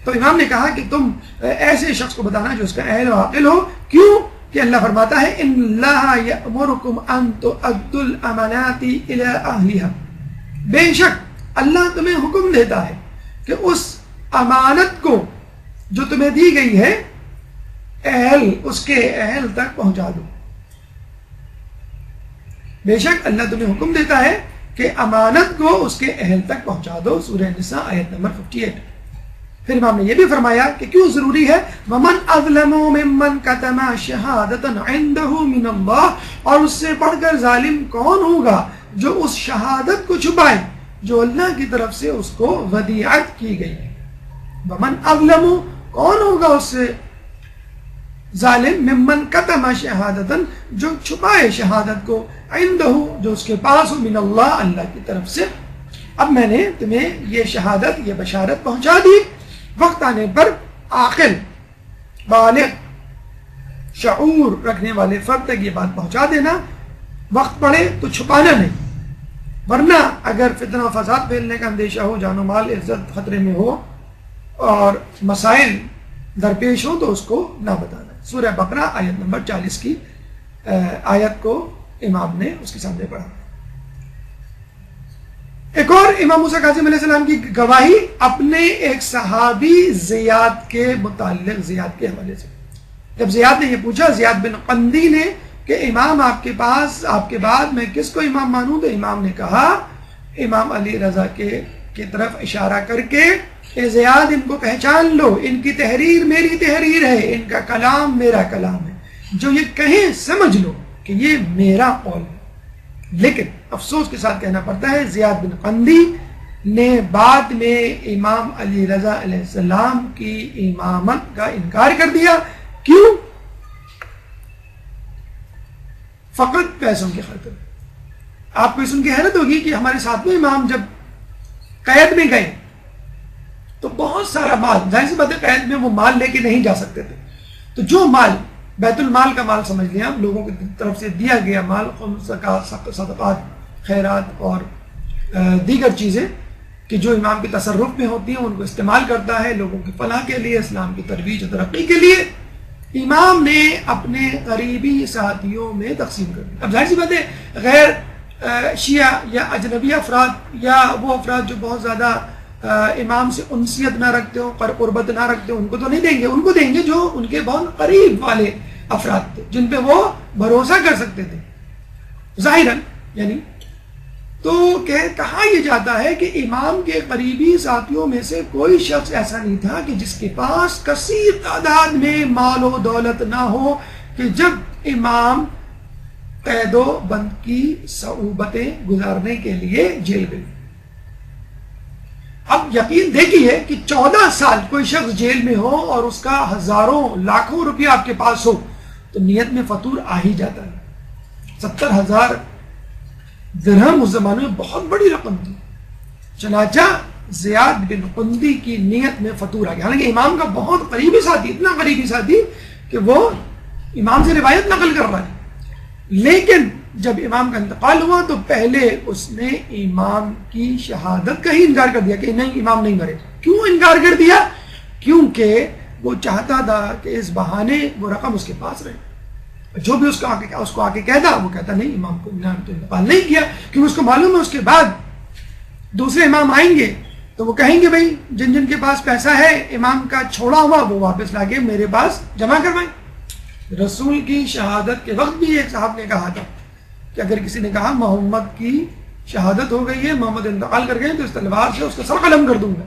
[SPEAKER 2] تو امام نے کہا کہ تم ایسے شخص کو بتانا جو اس کا اہل و عاقل ہو. کیوں کہ اللہ فرماتا ہے ان اللہ یأمرکم ان تؤدوا الامانات الی اہلها، بے شک اللہ تمہیں حکم دیتا ہے کہ اس امانت کو جو تمہیں دی گئی ہے اس کے اہل تک پہنچا دو. بے شک اللہ تمہیں حکم دیتا ہے کہ امانت کو اس کے اہل تک پہنچا دو. سورہ نساء آیت نمبر 58. پھر امام نے یہ بھی فرمایا کہ کیوں ضروری ہے، وَمَنْ أَظْلَمُ مِمَّنْ كَتَمَ شَهَادَةً عِنْدَهُ مِنَ اللَّهِ، اور اس سے بڑھ کر ظالم کون ہوگا جو اس شہادت کو چھپائے جو اللہ کی طرف سے اس کو ودیعت کی گئی ہے. وَمَنْ أَظْلَمُ، کون ہوگا اس سے ظالم، ممن کتم شہادتن، جو چھپائے شہادت کو، عندہ، جو اس کے پاس ہو، من اللہ، اللہ کی طرف سے. اب میں نے تمہیں یہ شہادت، یہ بشارت پہنچا دی، وقت آنے پر عاقل، بالغ، شعور رکھنے والے فرد تک یہ بات پہنچا دینا. وقت پڑے تو چھپانا نہیں، ورنہ اگر فتنہ و فساد پھیلنے کا اندیشہ ہو، جان و مال عزت خطرے میں ہو اور مسائل درپیش ہو تو اس کو نہ بتانا. سورہ بقرہ آیت نمبر 40 کی آیت کو امام نے اس کے سامنے پڑھا. ایک اور امام موسیٰ کاظم علیہ السلام کی گواہی اپنے ایک صحابی زیاد کے متعلق، زیاد کے حوالے سے. جب زیاد نے یہ پوچھا، زیاد بن قندی نے، کہ امام آپ کے پاس، آپ کے بعد میں کس کو امام مانوں، تو امام نے کہا، امام علی رضا کی طرف اشارہ کر کے، اے زیاد ان کو پہچان لو، ان کی تحریر میری تحریر ہے، ان کا کلام میرا کلام ہے، جو یہ کہیں سمجھ لو کہ یہ میرا قول ہے. لیکن افسوس کے ساتھ کہنا پڑتا ہے زیاد بن قندی نے بعد میں امام علی رضا علیہ السلام کی امامت کا انکار کر دیا. کیوں؟ فقط پیسوں کی خاطر. آپ کو سن کے حیرت ہوگی کہ ہمارے ساتھ میں امام جب قید میں گئے تو بہت سارا مال، ظاہر سی بات ہے قید میں وہ مال لے کے نہیں جا سکتے تھے، تو جو مال بیت المال کا مال سمجھ لیا، لوگوں کی طرف سے دیا گیا مال، صدقات، خیرات اور دیگر چیزیں کہ جو امام کے تصرف میں ہوتی ہیں، ان کو استعمال کرتا ہے لوگوں کی فلاح کے لیے، اسلام کی ترویج و ترقی کے لیے. امام نے اپنے قریبی ساتھیوں میں تقسیم کر دیا. اب ظاہر سی بات ہے غیر شیعہ یا اجنبی افراد یا وہ افراد جو بہت زیادہ امام سے انسیت نہ رکھتے ہو، قربت نہ رکھتے ہو، ان کو تو نہیں دیں گے. ان کو دیں گے جو ان کے بہت قریب والے افراد تھے، جن پہ وہ بھروسہ کر سکتے تھے ظاہراً. یعنی تو کہا یہ جاتا ہے کہ امام کے قریبی ساتھیوں میں سے کوئی شخص ایسا نہیں تھا کہ جس کے پاس کثیر تعداد میں مال و دولت نہ ہو کہ جب امام قید و بند کی صعوبتیں گزارنے کے لیے جیل گئے. اب یقین دیکھیے کہ 14 سال کوئی شخص جیل میں ہو اور اس کا ہزاروں لاکھوں روپیہ آپ کے پاس ہو تو نیت میں فطور آ ہی جاتا ہے. 70,000 درہم اس زمانے میں بہت بڑی رقم تھی. چنانچہ زیاد بن قندی کی نیت میں فطور آ گیا. حالانکہ امام کا بہت قریبی ساتھی، اتنا قریبی ساتھی کہ وہ امام سے روایت نقل کر رہا ہے، لیکن جب امام کا انتقال ہوا تو پہلے اس نے امام کی شہادت کا ہی انکار کر دیا کہ نہیں، امام نہیں مرے. کیوں انکار کر دیا؟ کیونکہ وہ چاہتا تھا کہ اس بہانے وہ رقم اس کے پاس رہے. جو بھی اس کو آ کے کہتا، وہ کہتا نہیں، امام کو تو انتقال نہیں کیا، کیونکہ اس کو معلوم ہے اس کے بعد دوسرے امام آئیں گے تو وہ کہیں گے بھائی جن جن کے پاس پیسہ ہے امام کا چھوڑا ہوا وہ واپس لا کے میرے پاس جمع کروائیں. رسول کی شہادت کے وقت بھی ایک صاحب نے کہا تھا کہ اگر کسی نے کہا محمد کی شہادت ہو گئی ہے، محمد انتقال کر گئے، تو اس تلوار سے اس کا سر قلم کر دوں گا.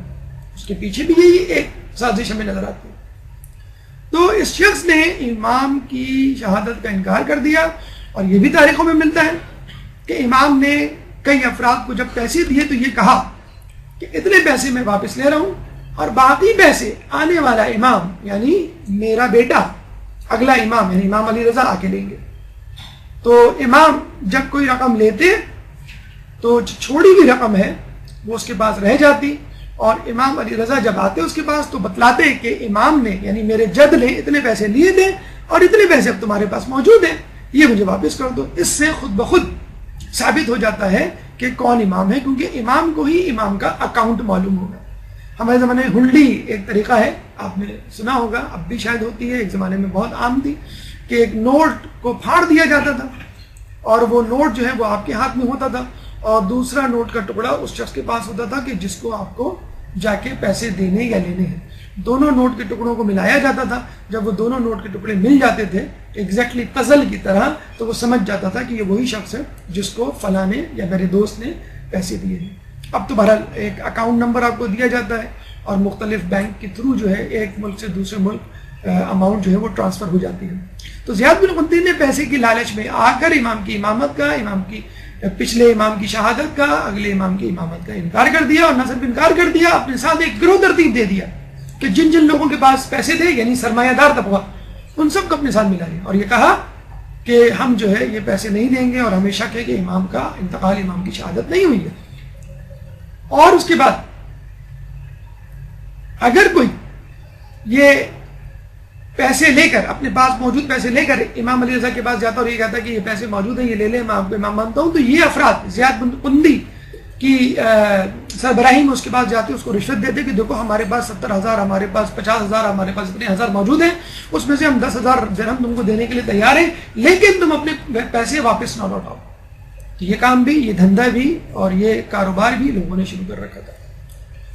[SPEAKER 2] اس کے پیچھے بھی یہی ایک سازش ہمیں نظر آتی ہے. تو اس شخص نے امام کی شہادت کا انکار کر دیا. اور یہ بھی تاریخوں میں ملتا ہے کہ امام نے کئی افراد کو جب پیسے دیے تو یہ کہا کہ اتنے پیسے میں واپس لے رہا ہوں اور باقی پیسے آنے والا امام یعنی میرا بیٹا اگلا امام یعنی امام علی رضا آ کے لیں گے. تو امام جب کوئی رقم لیتے تو چھوڑی ہوئی رقم ہے وہ اس کے پاس رہ جاتی, اور امام علی رضا جب آتے اس کے پاس تو بتلاتے کہ امام نے یعنی میرے جد نے اتنے پیسے لیے تھے اور اتنے پیسے اب تمہارے پاس موجود ہیں, یہ مجھے واپس کر دو. اس سے خود بخود ثابت ہو جاتا ہے کہ کون امام ہے, کیونکہ امام کو ہی امام کا اکاؤنٹ معلوم ہوگا. ہمارے زمانے میں ہنڈی ایک طریقہ ہے, آپ نے سنا ہوگا, اب بھی شاید ہوتی ہے, ایک زمانے میں بہت عام تھی کہ ایک نوٹ کو پھاڑ دیا جاتا تھا اور وہ نوٹ جو ہے وہ آپ کے ہاتھ میں ہوتا تھا اور دوسرا نوٹ کا ٹکڑا اس شخص کے پاس ہوتا تھا کہ جس کو آپ کو جا کے پیسے دینے یا لینے ہیں. دونوں نوٹ کے ٹکڑوں کو ملایا جاتا تھا. جب وہ دونوں نوٹ کے ٹکڑے مل جاتے تھے ایگزیکٹلی پزل کی طرح, تو وہ سمجھ جاتا تھا کہ یہ وہی شخص ہے جس کو فلاں نے یا میرے دوست نے پیسے دیے ہیں. اب تو بہرحال ایک اکاؤنٹ نمبر آپ کو دیا جاتا ہے اور مختلف بینک کے تھرو جو ہے ایک ملک سے دوسرے ملک اماؤنٹ جو ہے وہ ٹرانسفر ہو جاتی ہے. تو زیاد بن قطین نے پیسے کی لالچ میں آ کر امام کی امامت کا, امام کی پچھلے امام کی شہادت کا, اگلے امام کی امامت کا انکار کر دیا, اور نہ صرف انکار کر دیا, اپنے ساتھ ایک گروہ ترتیب دے دیا کہ جن جن لوگوں کے پاس پیسے تھے یعنی سرمایہ دار طبقہ, ان سب کو اپنے ساتھ ملا لیا اور یہ کہا کہ ہم جو ہے یہ پیسے نہیں دیں گے اور ہمیں شک ہے کہ امام کا انتقال, امام کی شہادت نہیں ہوئی ہے. اور اس کے بعد اگر کوئی یہ پیسے لے کر, اپنے پاس موجود پیسے لے کر امام علی رضا کے پاس جاتا اور یہ کہتا کہ یہ پیسے موجود ہیں, یہ لے لیں, میں آپ کو امام مانتا ہوں, تو یہ افراد زیاد بن قندی کی سربراہی میں اس کے پاس جاتے, اس کو رشوت دیتے کہ دیکھو ہمارے پاس 70,000, ہمارے پاس 50,000, ہمارے پاس اتنے ہزار موجود ہیں, اس میں سے ہم 10,000 درہم تم کو دینے کے لیے تیار ہیں, لیکن تم اپنے پیسے واپس نہ لوٹاؤ. تو یہ کام بھی, یہ دھندا بھی اور یہ کاروبار بھی لوگوں نے شروع کر رکھا تھا.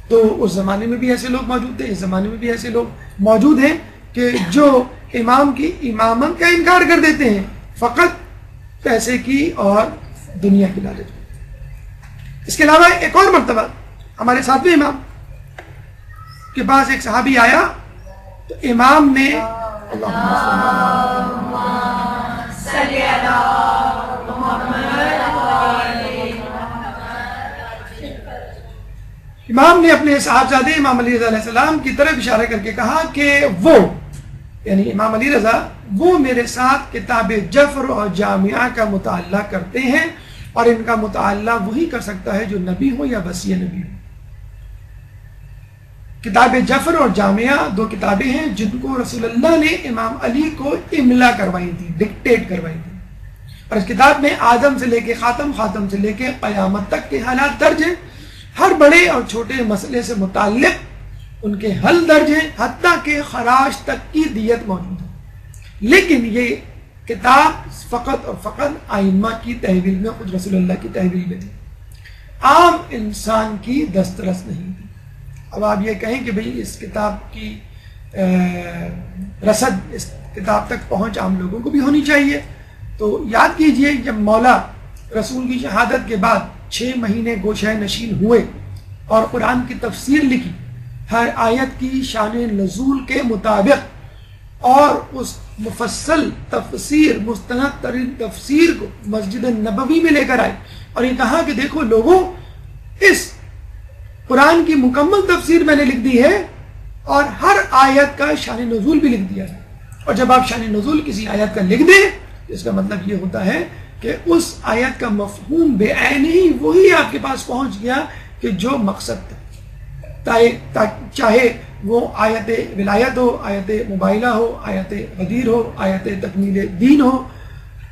[SPEAKER 2] تو اس زمانے میں بھی ایسے لوگ موجود تھے, اس زمانے میں بھی ایسے لوگ موجود ہیں کہ جو امام کی امامت کا انکار کر دیتے ہیں فقط پیسے کی اور دنیا کی لالچ میں. اس کے علاوہ ایک اور مرتبہ ہمارے ساتویں امام کے پاس ایک صحابی آیا تو امام نے امام نے اپنے صاحبزادے امام علی رضا علیہ السلام کی طرف اشارہ کر کے کہا کہ وہ یعنی امام علی رضا وہ میرے ساتھ کتاب جفر اور جامعہ کا مطالعہ کرتے ہیں اور ان کا مطالعہ وہی کر سکتا ہے جو نبی ہو یا وصی نبی ہو. کتاب جفر اور جامعہ دو کتابیں ہیں جن کو رسول اللہ نے امام علی کو املا کروائی تھی, ڈکٹیٹ کروائی تھی, اور اس کتاب میں آدم سے لے کے خاتم, خاتم سے لے کے قیامت تک کے حالات درج ہیں. ہر بڑے اور چھوٹے مسئلے سے متعلق ان کے حل درج ہیں, حتیٰ کہ خراج تک کی دیت موجود ہے. لیکن یہ کتاب فقط اور فقط ائمہ کی تحویل میں, خود رسول اللہ کی تحویل میں تھی, عام انسان کی دسترس نہیں تھی. اب آپ یہ کہیں کہ بھئی اس کتاب کی رسد, اس کتاب تک پہنچ عام لوگوں کو بھی ہونی چاہیے. تو یاد کیجئے جب مولا رسول کی شہادت کے بعد 6 مہینے گوشہ نشین ہوئے اور قرآن کی تفسیر لکھی, ہر آیت کی شان نزول کے مطابق, اور اس مفصل تفسیر, مستند ترین تفسیر کو مسجد نبوی میں لے کر آئے اور یہ کہا کہ دیکھو لوگوں, اس قرآن کی مکمل تفسیر میں نے لکھ دی ہے اور ہر آیت کا شان نزول بھی لکھ دیا ہے. اور جب آپ شان نزول کسی آیت کا لکھ دیں اس کا مطلب یہ ہوتا ہے کہ اس آیت کا مفہوم بے عین ہی وہی آپ کے پاس پہنچ گیا کہ جو مقصد تھا, چاہے وہ آیت ولایت ہو, آیت مباہلہ ہو, آیت غدیر ہو, آیت تکمیل دین ہو,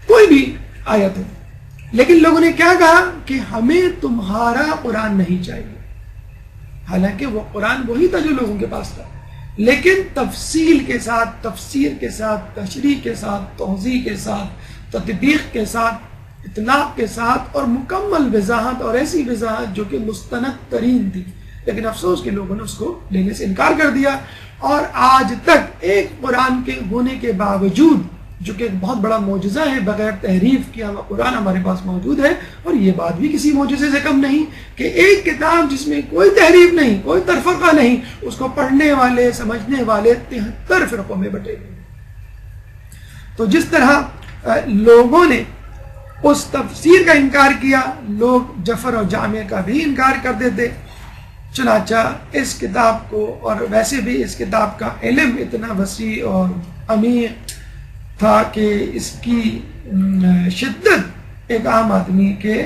[SPEAKER 2] کوئی بھی آیت ہو. لیکن لوگوں نے کیا کہا کہ ہمیں تمہارا قرآن نہیں چاہیے, حالانکہ وہ قرآن وہی تھا جو لوگوں کے پاس تھا, لیکن تفصیل کے ساتھ, تفسیر کے ساتھ, تشریح کے ساتھ, توضیح کے ساتھ, تطبیق کے ساتھ, اطلاق کے ساتھ, اور مکمل وضاحت, اور ایسی وضاحت جو کہ مستند ترین تھی. لیکن افسوس کہ لوگوں نے اس کو لینے سے انکار کر دیا, اور آج تک ایک قرآن کے ہونے کے باوجود, جو کہ ایک بہت بڑا معجزہ ہے, بغیر تحریف کیا ہوا قرآن ہمارے پاس موجود ہے. اور یہ بات بھی کسی معجزے سے کم نہیں کہ ایک کتاب جس میں کوئی تحریف نہیں, کوئی تفرقہ نہیں, اس کو پڑھنے والے, سمجھنے والے 73 فرقوں میں بٹے ہوئے. تو جس طرح لوگوں نے اس تفسیر کا انکار کیا, لوگ جفر اور جامع کا بھی انکار کر دیتے. چنانچہ اس کتاب کو، اور ویسے بھی اس کتاب کا علم اتنا وسیع اور عمیق تھا کہ اس کی شدت ایک عام آدمی کے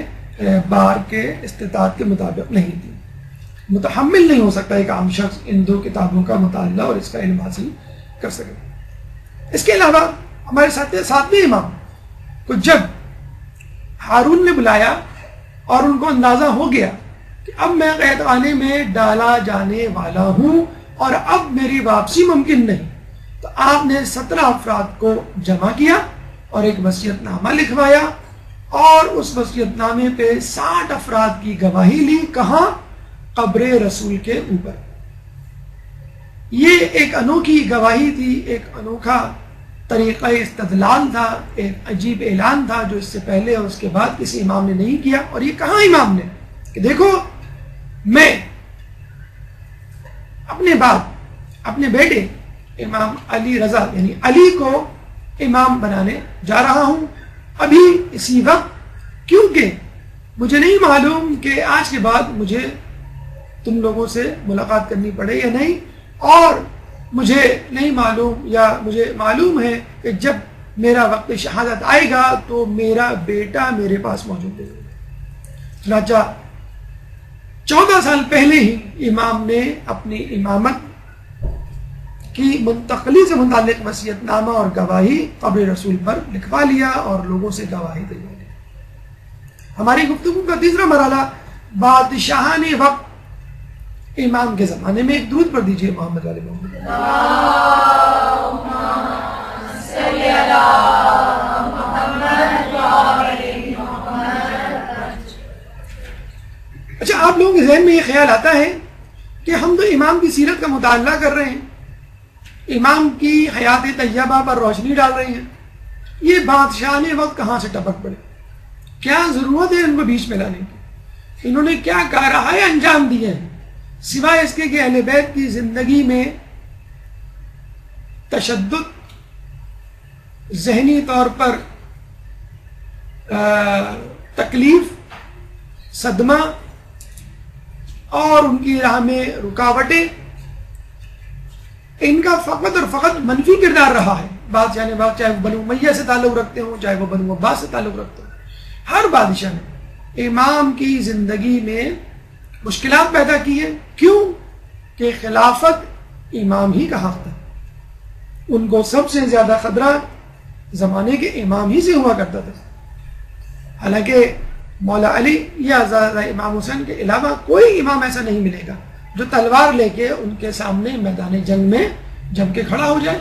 [SPEAKER 2] بار کے استطاعت کے مطابق نہیں تھی. متحمل نہیں ہو سکتا ایک عام شخص ان دو کتابوں کا مطالعہ اور اس کا علم حاصل کر سکے. اس کے علاوہ ہمارے ساتویں امام کو جب ہارون نے بلایا اور ان کو اندازہ ہو گیا کہ اب میں قید خانے میں ڈالا جانے والا ہوں اور اب میری واپسی ممکن نہیں، تو آپ نے 17 افراد کو جمع کیا اور ایک وصیت نامہ لکھوایا اور اس وصیت نامے پہ 60 افراد کی گواہی لی. کہاں؟ قبر رسول کے اوپر. یہ ایک انوکھی گواہی تھی، ایک انوکھا طریقہ استدلال تھا، ایک عجیب اعلان تھا جو اس سے پہلے اور اس کے بعد کسی امام نے نہیں کیا. اور یہ کہاں امام نے کہ دیکھو میں اپنے باپ، اپنے بیٹے امام علی رضا یعنی علی کو امام بنانے جا رہا ہوں ابھی اسی وقت، کیونکہ مجھے نہیں معلوم کہ آج کے بعد مجھے تم لوگوں سے ملاقات کرنی پڑے یا نہیں، اور مجھے نہیں معلوم یا مجھے معلوم ہے کہ جب میرا وقت شہادت آئے گا تو میرا بیٹا میرے پاس موجود ہے. چنانچہ 14 سال پہلے ہی امام نے اپنی امامت کی منتقلی سے متعلق وصیت نامہ اور گواہی قبر رسول پر لکھوا لیا اور لوگوں سے گواہی دلوا لی. ہماری گفتگو کا تیسرا مرحلہ بادشاہان وقت. امام کے زمانے میں ایک درود پڑھ دیجئے محمد علی محمد. اچھا، آپ لوگوں کے ذہن میں یہ خیال آتا ہے کہ ہم تو امام کی سیرت کا مطالعہ کر رہے ہیں، امام کی حیات طیبہ پر روشنی ڈال رہے ہیں، یہ بادشاہ نے وقت کہاں سے ٹپک پڑے؟ کیا ضرورت ہے ان کو بیچ میں لانے کی؟ انہوں نے کیا کارروائی انجام دیے ہیں سوائے اس کے کہ اہل بیت کی زندگی میں تشدد، ذہنی طور پر تکلیف، صدمہ اور ان کی راہ میں رکاوٹیں، ان کا فقط اور فقط منفی کردار رہا ہے. بادشاہ نے چاہے وہ بنو امیہ سے تعلق رکھتے ہوں، چاہے وہ بنو عباس سے تعلق رکھتے ہوں، ہر بادشاہ نے امام کی زندگی میں مشکلات پیدا کی ہیں. کیوں؟ کہ خلافت امام ہی کا حق تھا. ان کو سب سے زیادہ خطرہ زمانے کے امام ہی سے ہوا کرتا تھا. حالانکہ مولا علی یا امام حسین کے علاوہ کوئی امام ایسا نہیں ملے گا جو تلوار لے کے ان کے سامنے میدان جنگ میں جم کے کھڑا ہو جائے.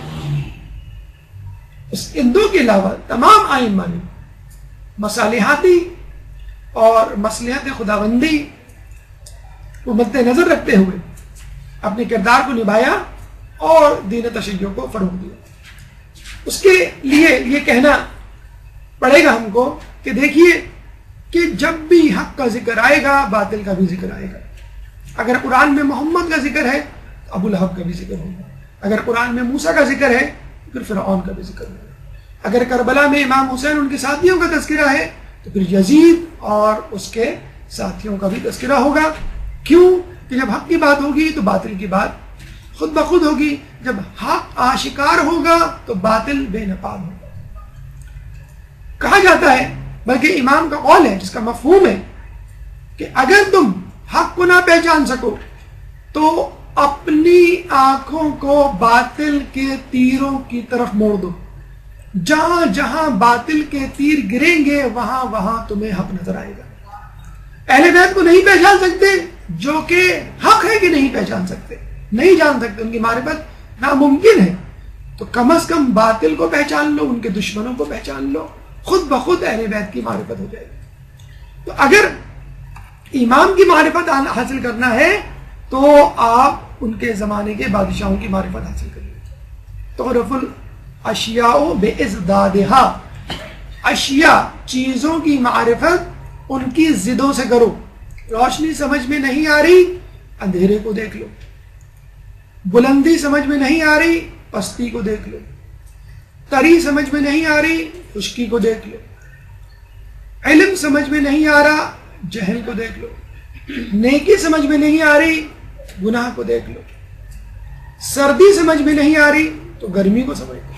[SPEAKER 2] ان دو کے علاوہ تمام ائمہ نے مصالحاتی اور مصلحت خداوندی کو مد نظر رکھتے ہوئے اپنے کردار کو نبھایا اور دین تشیع کو فروغ دیا. اس کے لیے یہ کہنا پڑے گا ہم کو کہ دیکھیے کہ جب بھی حق کا ذکر آئے گا باطل کا بھی ذکر آئے گا. اگر قرآن میں محمد کا ذکر ہے تو ابو لہب کا بھی ذکر ہوگا. اگر قرآن میں موسیٰ کا ذکر ہے تو پھر فرعون کا بھی ذکر ہوگا. اگر کربلا میں امام حسین ان کے ساتھیوں کا تذکرہ ہے تو پھر یزید اور اس کے ساتھیوں کا بھی تذکرہ ہوگا. کیوں؟ کہ جب حق کی بات ہوگی تو باطل کی بات خود بخود ہوگی. جب حق آشکار ہوگا تو باطل بے نقاب ہوگا. کہا جاتا ہے، بلکہ امام کا قول ہے جس کا مفہوم ہے کہ اگر تم حق کو نہ پہچان سکو تو اپنی آنکھوں کو باطل کے تیروں کی طرف موڑ دو. جہاں جہاں باطل کے تیر گریں گے وہاں وہاں تمہیں حق نظر آئے گا. اہل بیت کو نہیں پہچان سکتے جو کہ حق ہے کہ نہیں پہچان سکتے، نہیں جان سکتے، ان کی معرفت ناممکن ہے. تو کم از کم باطل کو پہچان لو، ان کے دشمنوں کو پہچان لو، خود بخود اہل بیت کی معرفت ہو جائے گی. تو اگر امام کی معرفت حاصل کرنا ہے تو آپ ان کے زمانے کے بادشاہوں کی معرفت حاصل کریے. تعرف الاشیاء بازدادها، اشیاء چیزوں کی معرفت ان کی ضدوں سے کرو. روشنی سمجھ میں نہیں آ رہی، اندھیرے کو دیکھ لو. بلندی سمجھ میں نہیں آ رہی، پستی کو دیکھ لو. تری سمجھ میں نہیں آ رہی، خشکی کو دیکھ لو. علم سمجھ میں نہیں آ رہا، جہل کو دیکھ لو. نیکی سمجھ میں نہیں آ رہی، گناہ کو دیکھ لو. سردی سمجھ میں نہیں آ رہی تو گرمی کو سمجھ لو.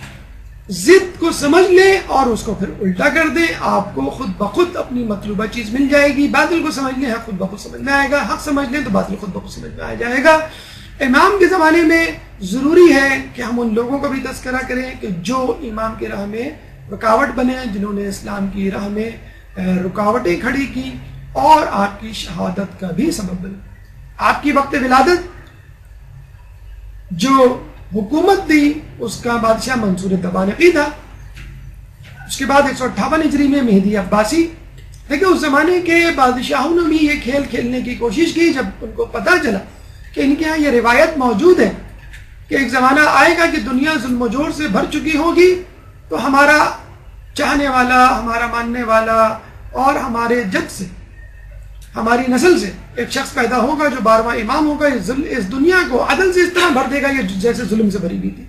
[SPEAKER 2] ضد کو سمجھ لیں اور اس کو پھر الٹا کر دیں, آپ کو خود بخود اپنی مطلوبہ چیز مل جائے گی. باطل کو سمجھ لیں, حق خود بخود سمجھ میں آئے گا. حق سمجھ لیں تو باطل خود بخود سمجھ میں آ جائے گا. امام کے زمانے میں ضروری ہے کہ ہم ان لوگوں کا بھی تذکرہ کریں کہ جو امام کی راہ میں رکاوٹ بنے, جنہوں نے اسلام کی راہ میں رکاوٹیں کھڑی کی اور آپ کی شہادت کا بھی سبب بنے. آپ کی وقت ولادت جو حکومت دی اس کا بادشاہ منصور تبانقی تھا. اس کے بعد 158 ہجری میں مہدی عباسی. دیکھیں اس زمانے کے بادشاہوں نے بھی یہ کھیل کھیلنے کی کوشش کی. جب ان کو پتہ چلا کہ ان کے یہاں یہ روایت موجود ہے کہ ایک زمانہ آئے گا کہ دنیا ظلم و جور سے بھر چکی ہوگی, تو ہمارا چاہنے والا, ہمارا ماننے والا اور ہمارے جد سے, ہماری نسل سے ایک شخص پیدا ہوگا جو 12واں امام ہوگا. اس دنیا کو عدل سے اس طرح بھر دے گا یہ جیسے ظلم سے بھری ہوئی تھی.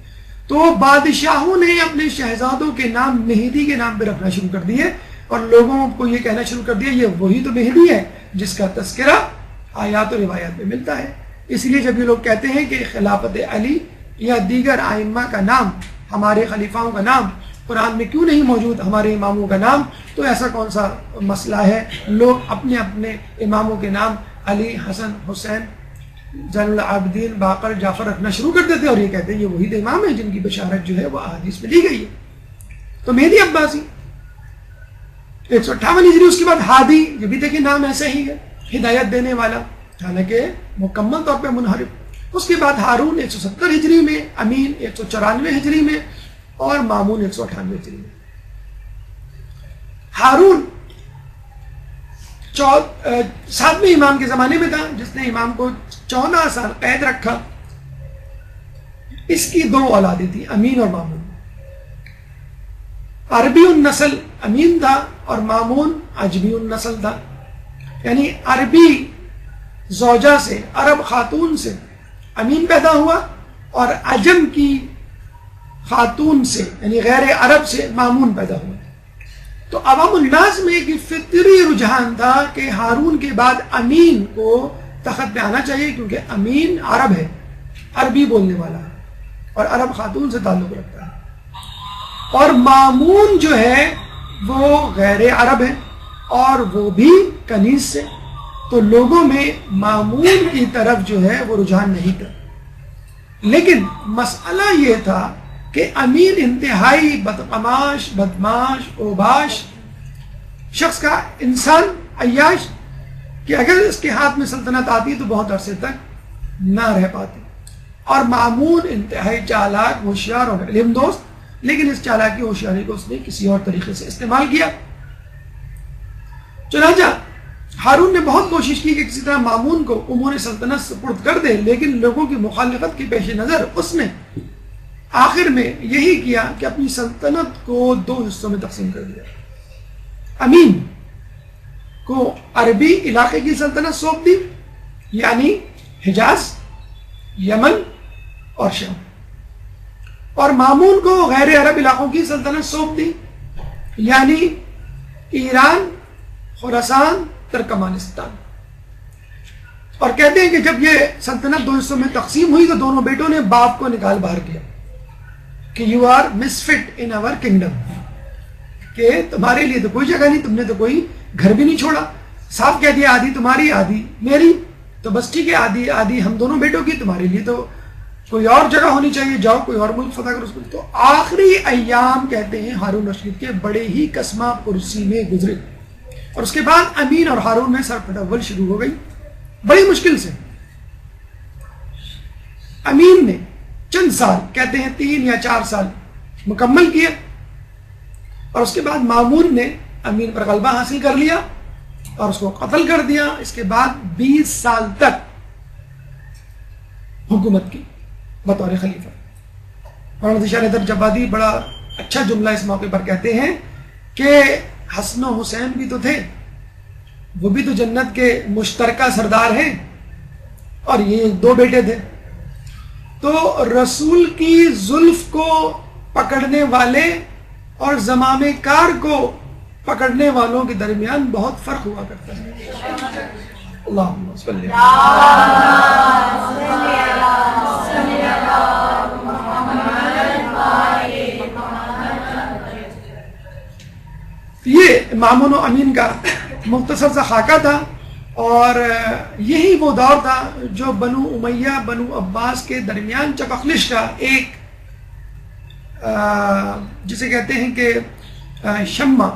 [SPEAKER 2] تو بادشاہوں نے اپنے شہزادوں کے نام مہدی کے نام پہ رکھنا شروع کر دیے اور لوگوں کو یہ کہنا شروع کر دیا یہ وہی تو مہدی ہے جس کا تذکرہ آیات و روایات میں ملتا ہے. اس لیے جب یہ لوگ کہتے ہیں کہ خلافت علی یا دیگر ائمہ کا نام, ہمارے خلیفاؤں کا نام قرآن میں کیوں نہیں موجود, ہمارے اماموں کا نام, تو ایسا کون سا مسئلہ ہے. لوگ اپنے اپنے اماموں کے نام علی, حسن, حسین, زین العابدین, باقر, جعفر رکھنا شروع کر دیتے اور یہ کہتے ہیں یہ وہی امام ہیں جن کی بشارت جو ہے وہ احادیث میں دی گئی ہے. تو مہدی عباسی 158 ہجری. اس کے بعد ہادی, یہ بھی دیکھیں نام ایسا ہی ہے, ہدایت دینے والا, حالانکہ مکمل طور پہ منحرف. اس کے بعد ہارون 170 ہجری میں, امین 194 ہجری میں اور مامون 198 ہجری میں. ہارون 7ویں امام کے زمانے میں تھا جس نے امام کو 14 سال قید رکھا. اس کی 2 اولادیں تھیں, امین اور مامون. عربی النسل امین تھا اور مامون عجمی النسل تھا. یعنی عربی زوجہ سے, عرب خاتون سے امین پیدا ہوا اور عجم کی خاتون سے یعنی غیر عرب سے مامون پیدا ہوا. تو عوام الناس میں ایک فطری رجحان تھا کہ ہارون کے بعد امین کو تخت پہ آنا چاہیے کیونکہ امین عرب ہے, عربی بولنے والا ہے اور عرب خاتون سے تعلق رکھتا ہے. اور مامون جو ہے وہ غیر عرب ہے اور وہ بھی کنیز سے. تو لوگوں میں مامون کی طرف جو ہے وہ رجحان نہیں تھا. لیکن مسئلہ یہ تھا کہ امین انتہائی بدقماش, بدماش, اوباش شخص کا, انسان عیاش, کہ اگر اس کے ہاتھ میں سلطنت آتی تو بہت عرصے تک نہ رہ پاتی. اور مامون انتہائی چالاک, ہوشیار اور علم دوست, لیکن اس چالاکی ہوشیاری کو اس نے کسی اور طریقے سے استعمال کیا. چنانچہ ہارون نے بہت کوشش کی کہ کسی طرح مامون کو امور سلطنت سپرد کر دے, لیکن لوگوں کی مخالفت کے پیش نظر اس نے آخر میں یہی کیا کہ اپنی سلطنت کو 2 حصوں میں تقسیم کر دیا. امین کو عربی علاقے کی سلطنت سونپ دی یعنی حجاز, یمن اور شام, اور مامون کو غیر عرب علاقوں کی سلطنت سونپ دی یعنی ایران, خراسان, ترکمانستان. اور کہتے ہیں کہ جب یہ سلطنت 2 حصوں میں تقسیم ہوئی تو دونوں بیٹوں نے باپ کو نکال باہر کیا کہ you are misfit in our kingdom, کہ تمہارے لیے تو کوئی جگہ نہیں, تم نے تو کوئی گھر بھی نہیں چھوڑا. صاف کہہ دیا آدھی تمہاری آدھی میری, تو بس ٹھیک ہے آدھی آدھی ہم دونوں بیٹوں کی, تمہارے لیے تو کوئی اور جگہ ہونی چاہیے, جاؤ کوئی اور ملک فتح کرو. تو آخری ایام کہتے ہیں ہارون رشید کے بڑے ہی کسمہ پرسی میں گزرے اور اس کے بعد امین اور ہارون میں سر پٹول شروع ہو گئی بڑی مشکل سے. امین نے چند سال, کہتے ہیں 3 یا 4 سال مکمل کیا اور اس کے بعد مامون نے امین پر غلبہ حاصل کر لیا اور اس کو قتل کر دیا. اس کے بعد 20 سال تک حکومت کی بطور خلیفہ. مولانا ذیشان حیدر جبادی بڑا اچھا جملہ اس موقع پر کہتے ہیں کہ حسن و حسین بھی تو تھے, وہ بھی تو جنت کے مشترکہ سردار ہیں اور یہ 2 بیٹے تھے. تو رسول کی زلف کو پکڑنے والے اور زمام کار کو پکڑنے والوں کے درمیان بہت فرق ہوا کرتا ہے. اللہم صلی یہ مامون و امین کا مختصر سا خاکہ تھا، اور یہی وہ دور تھا جو بنو امیہ بنو عباس کے درمیان چپخلش کا ایک جسے کہتے ہیں کہ شمع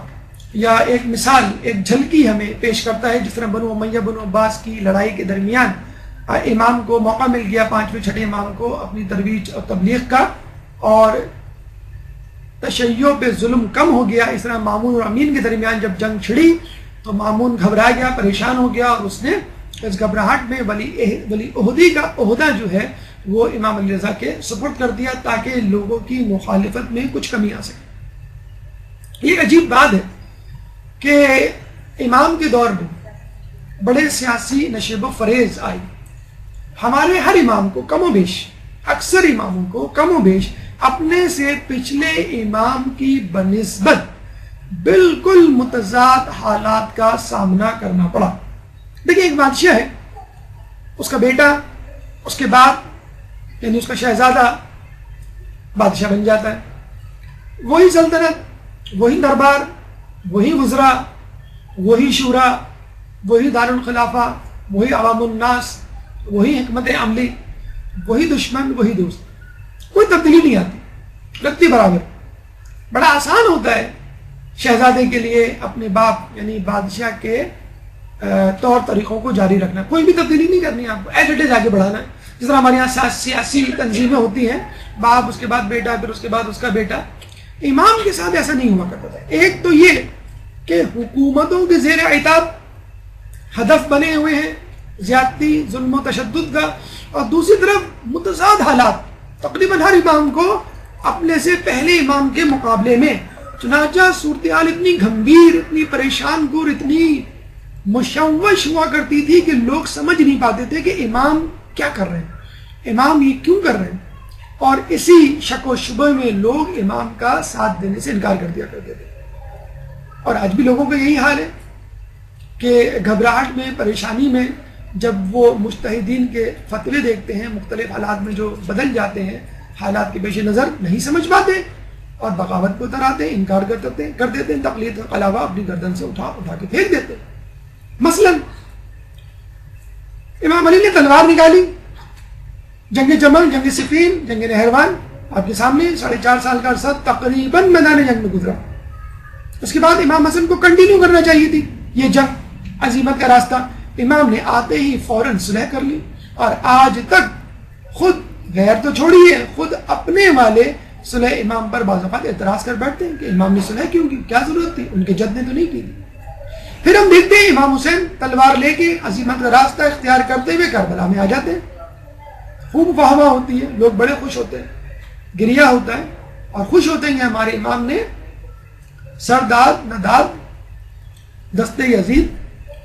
[SPEAKER 2] یا ایک مثال، ایک جھلکی ہمیں پیش کرتا ہے، جس طرح بنو امیہ بنو عباس کی لڑائی کے درمیان امام کو موقع مل گیا، پانچویں چھٹے امام کو اپنی ترویج اور تبلیغ کا، اور تشیع پہ ظلم کم ہو گیا۔ اس طرح مامون اور امین کے درمیان جب جنگ چھڑی تو مامون گھبرا گیا، پریشان ہو گیا، اور اس نے اس گھبراہٹ میں ولی عہدی کا عہدہ جو ہے وہ امام علی رضا کے سپرد کر دیا، تاکہ لوگوں کی مخالفت میں کچھ کمی آ سکے۔ یہ عجیب بات ہے کہ امام کے دور میں بڑے سیاسی نشیب و فریز آئی، ہمارے ہر امام کو کم و بیش، اکثر اماموں کو کم و بیش اپنے سے پچھلے امام کی بنسبت بالکل متضاد حالات کا سامنا کرنا پڑا۔ دیکھیں، ایک بادشاہ ہے، اس کا بیٹا اس کے بعد یعنی اس کا شہزادہ بادشاہ بن جاتا ہے، وہی سلطنت، وہی دربار، وہی وزراء، وہی شورا، وہی دارالخلافہ، وہی عوام الناس، وہی حکمت عملی، وہی دشمن، وہی دوست، کوئی تبدیلی نہیں آتی، لگتی برابر۔ بڑا آسان ہوتا ہے شہزادے کے لیے اپنے باپ یعنی بادشاہ کے طور طریقوں کو جاری رکھنا، کوئی بھی تبدیلی نہیں کرنی، آپ کو ایز اٹ از آگے بڑھانا ہے۔ جس طرح ہمارے یہاں سیاسی تنظیمیں ہوتی ہیں، باپ، اس کے بعد بیٹا، پھر اس کے بعد اس کا بیٹا، امام کے ساتھ ایسا نہیں ہوا کرتا تھا۔ ایک تو یہ کہ حکومتوں کے زیر عتاب ہدف بنے ہوئے ہیں زیادتی، ظلم و تشدد کا، اور دوسری طرف متضاد حالات تقریباً ہر امام کو اپنے سے پہلے امام کے مقابلے میں، چنانچہ صورتحال اتنی گھمبیر، اتنی پریشان کور، اتنی مشوش ہوا کرتی تھی کہ لوگ سمجھ نہیں پاتے تھے کہ امام کیا کر رہے ہیں، امام یہ کیوں کر رہے ہیں، اور اسی شک و شبہ میں لوگ امام کا ساتھ دینے سے انکار کر دیا کرتے تھے۔ اور آج بھی لوگوں کا یہی حال ہے کہ گھبراہٹ میں، پریشانی میں، جب وہ مجتہدین کے فتوے دیکھتے ہیں، مختلف حالات میں جو بدل جاتے ہیں، حالات کے پیش نظر نہیں سمجھ پاتے اور بغاوت کو اتراتے ہیں، انکار کر دیتے ہیں، تقلید کے علاوہ اپنی گردن سے اٹھا کے پھینک دیتے ہیں۔ مثلا امام علی نے تلوار نکالی، جنگ جمل، جنگ صفین، جنگ نہروان آپ کے سامنے 4.5 سال کا عرصہ تقریباً میدان جنگ میں گزرا۔ اس کے بعد امام حسن کو کنٹینیو کرنا چاہیے تھی یہ جنگ، عزیمت کا راستہ، امام نے آتے ہی فوراً صلح کر لی، اور آج تک خود غیر تو چھوڑیے، خود اپنے والے صلح امام پر بعض اوقات اعتراض کر بیٹھتے ہیں کہ امام نے صلح کیوں کی، کیا ضرورت تھی، ان کے جد نے تو نہیں کی تھی۔ پھر ہم دیکھتے ہیں امام حسین تلوار لے کے عزیمت کا راستہ اختیار کرتے ہوئے کربلا میں آ جاتے ہیں، خوب واہ واہ ہوتی ہے، لوگ بڑے خوش ہوتے ہیں، گریہ ہوتا ہے، اور خوش ہوتے ہیں کہ ہمارے امام نے سر داد نداد دست یزید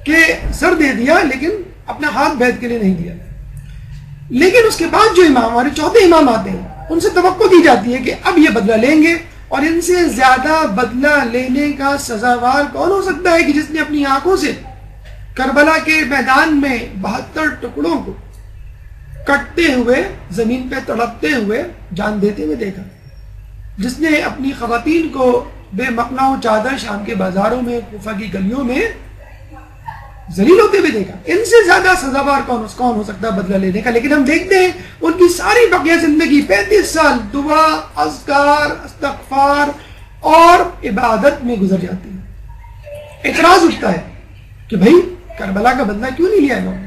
[SPEAKER 2] کے سر دے دیا، لیکن اپنا ہاتھ بیعت کے لیے نہیں دیا۔ لیکن اس کے بعد جو امام، ہمارے چوتھے امام آتے ہیں، ان سے توقع کی جاتی ہے کہ اب یہ بدلہ لیں گے، اور ان سے زیادہ بدلہ لینے کا سزاوار کون ہو سکتا ہے کہ جس نے اپنی آنکھوں سے کربلا کے میدان میں 72 ٹکڑوں کو کٹتے ہوئے، زمین پہ تڑپتے ہوئے، جان دیتے ہوئے دیکھا، جس نے اپنی خواتین کو بے مقنع و چادر شام کے بازاروں میں، کوفہ کی گلیوں میں ذلیل ہوتے ہوئے دیکھا۔ ان سے زیادہ سزاوار کون ہو سکتا ہے بدلہ لینے کا؟ لیکن ہم دیکھتے ہیں ان کی ساری بقیہ زندگی 35 سال دعا، اذکار، استغفار اور عبادت میں گزر جاتی ہے۔ اعتراض اٹھتا ہے کہ بھائی کربلا کا بدلہ کیوں نہیں لیا انہوں نے؟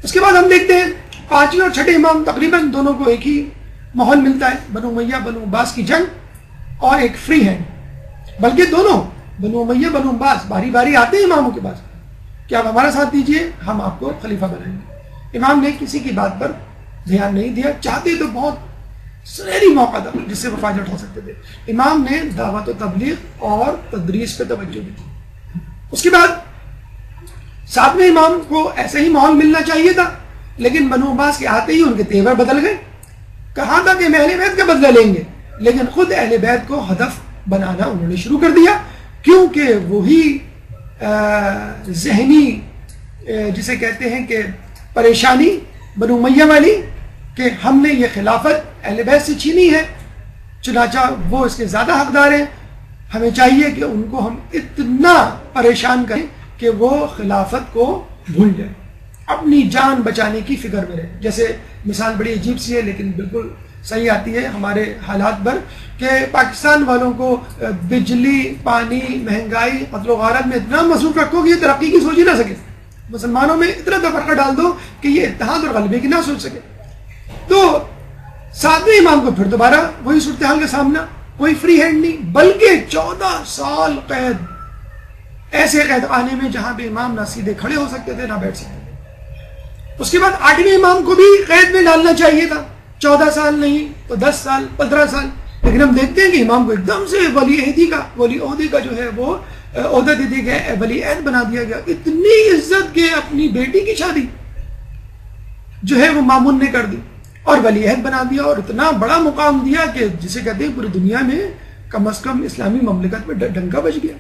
[SPEAKER 2] اس کے بعد ہم دیکھتے ہیں 5ویں اور 6ٹھے امام تقریباً دونوں کو ایک ہی ماحول ملتا ہے، بنو امیہ بنو عباس کی جنگ اور ایک فری ہینڈ، بلکہ دونوں بنو امیہ بنو عباس باری باری آتے ہیں اماموں کے پاس کہ آپ ہمارا ساتھ دیجئے، ہم آپ کو خلیفہ بنائیں گے۔ امام نے کسی کی بات پر دھیان نہیں دیا، چاہتے تو بہت سنہری موقع تھا جس سے وہ فائدہ اٹھا سکتے تھے۔ امام نے دعوت و تبلیغ اور تدریس پہ توجہ دی۔ اس کے بعد 7ویں امام کو ایسا ہی ماحول ملنا چاہیے تھا، لیکن بنو عباس کے آتے ہی ان کے تیور بدل گئے۔ کہا تھا کہ ہم اہل بیت کا بدلہ لیں گے، لیکن خود اہل بیت کو ہدف بنانا انہوں نے شروع کر دیا، کیونکہ وہی ذہنی جسے کہتے ہیں کہ پریشانی بنو امیہ والی کہ ہم نے یہ خلافت اہل بیت سے چھینی ہے، چنانچہ وہ اس کے زیادہ حقدار ہیں، ہمیں چاہیے کہ ان کو ہم اتنا پریشان کریں کہ وہ خلافت کو بھول جائیں، اپنی جان بچانے کی فکر میں رہیں. جیسے مثال بڑی عجیب سی ہے لیکن بالکل صحیح آتی ہے ہمارے حالات پر کہ پاکستان والوں کو بجلی، پانی، مہنگائی، قتل و غارت میں اتنا مصروف رکھو کہ یہ ترقی کی سوچ ہی نہ سکے، مسلمانوں میں اتنا تفرقہ ڈال دو کہ یہ اتحاد اور غلبے کی نہ سوچ سکے. تو ساتویں امام کو پھر دوبارہ وہی صورتحال کا سامنا، کوئی فری ہینڈ نہیں، بلکہ 14 سال قید، ایسے قید خانے میں جہاں پہ امام نہ سیدھے کھڑے ہو سکتے تھے نہ بیٹھ سکتے تھے. اس کے بعد 8ویں امام کو بھی قید میں ڈالنا چاہیے تھا، 14 سال نہیں تو 10 سال 15 سال، لیکن ہم دیکھتے ہیں کہ امام کو ایک دم سے ولی عہدی کا جو ہے وہ عہدہ دے دیا گیا، ولی عہد بنا دیا گیا. اتنی عزت کہ اپنی بیٹی کی شادی جو ہے وہ مامون نے کر دی اور ولی عہد بنا دیا، اور اتنا بڑا مقام دیا کہ جسے کہتے ہیں پوری دنیا میں کم از کم اسلامی مملکت میں ڈنکا بج گیا.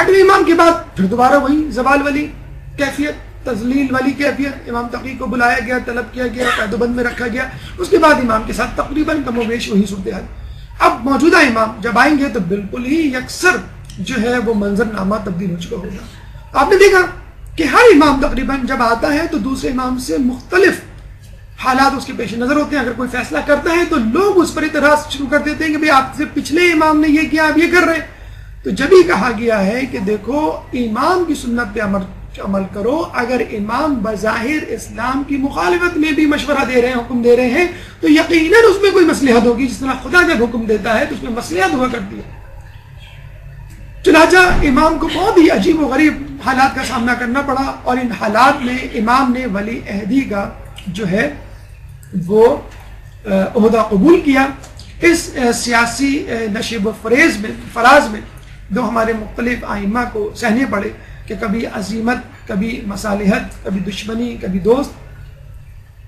[SPEAKER 2] 8ویں امام کے بعد پھر دوبارہ وہی زوال والی کیفیت، تذلیل والی کیفیت، امام تقی کو بلایا گیا، طلب کیا گیا، قید و بند میں رکھا گیا. اس کے بعد امام کے ساتھ تقریباً کم و بیش وہی صورتحال. اب موجودہ امام جب آئیں گے تو بالکل ہی یکسر جو ہے وہ منظر نامہ تبدیل ہو چکا ہوگا. آپ نے دیکھا کہ ہر امام تقریباً جب آتا ہے تو دوسرے امام سے مختلف حالات اس کے پیش نظر ہوتے ہیں. اگر کوئی فیصلہ کرتا ہے تو لوگ اس پر اعتراض شروع کر دیتے ہیں کہ بھئی آپ سے پچھلے امام نے یہ کیا، آپ یہ کر رہے ہیں. تو جب ہی کہا گیا ہے کہ دیکھو امام کی سنت پہ عمل کرو، اگر امام بظاہر اسلام کی مخالفت میں بھی مشورہ دے رہے ہیں، حکم دے رہے ہیں، تو یقیناً اس میں کوئی مصلحت ہوگی. جس طرح خدا جب حکم دیتا ہے تو اس میں مصلحت ہوا کرتی ہے. چنانچہ امام کو بہت ہی عجیب و غریب حالات کا سامنا کرنا پڑا، اور ان حالات میں امام نے ولی عہدی کا جو ہے وہ عہدہ قبول کیا. اس سیاسی نشیب و فراز میں جو ہمارے مختلف ائمہ کو سہنے پڑے کہ کبھی عزیمت، کبھی مصالحت، کبھی دشمنی، کبھی دوست،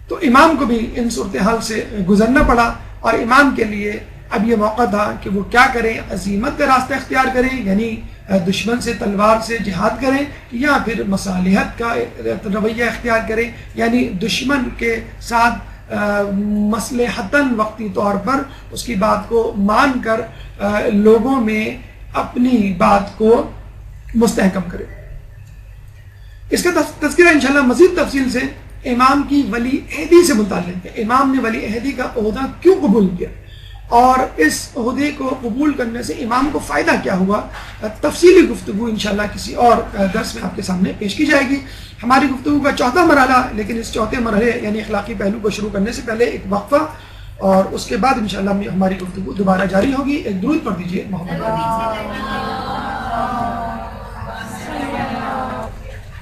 [SPEAKER 2] تو امام کو بھی ان صورتحال سے گزرنا پڑا. اور امام کے لیے اب یہ موقع تھا کہ وہ کیا کریں، عزیمت کا راستہ اختیار کریں، یعنی دشمن سے تلوار سے جہاد کریں، یا پھر مصالحت کا رویہ اختیار کریں، یعنی دشمن کے ساتھ مصلحتاً وقتی طور پر اس کی بات کو مان کر لوگوں میں اپنی بات کو مستحکم کرے. اس کا تذکرہ انشاءاللہ مزید تفصیل سے امام کی ولی عہدی سے متعلق ہے. امام نے ولی عہدی کا عہدہ کیوں قبول کیا اور اس عہدے کو قبول کرنے سے امام کو فائدہ کیا ہوا، تفصیلی گفتگو انشاءاللہ کسی اور درس میں آپ کے سامنے پیش کی جائے گی. ہماری گفتگو کا چوتھا مرحلہ، لیکن اس چوتھے مرحلے یعنی اخلاقی پہلو کو شروع کرنے سے پہلے ایک وقفہ، اور اس کے بعد انشاءاللہ ہماری گفتگو دوبارہ جاری ہوگی. ایک درود پڑھ دیجیے محمد.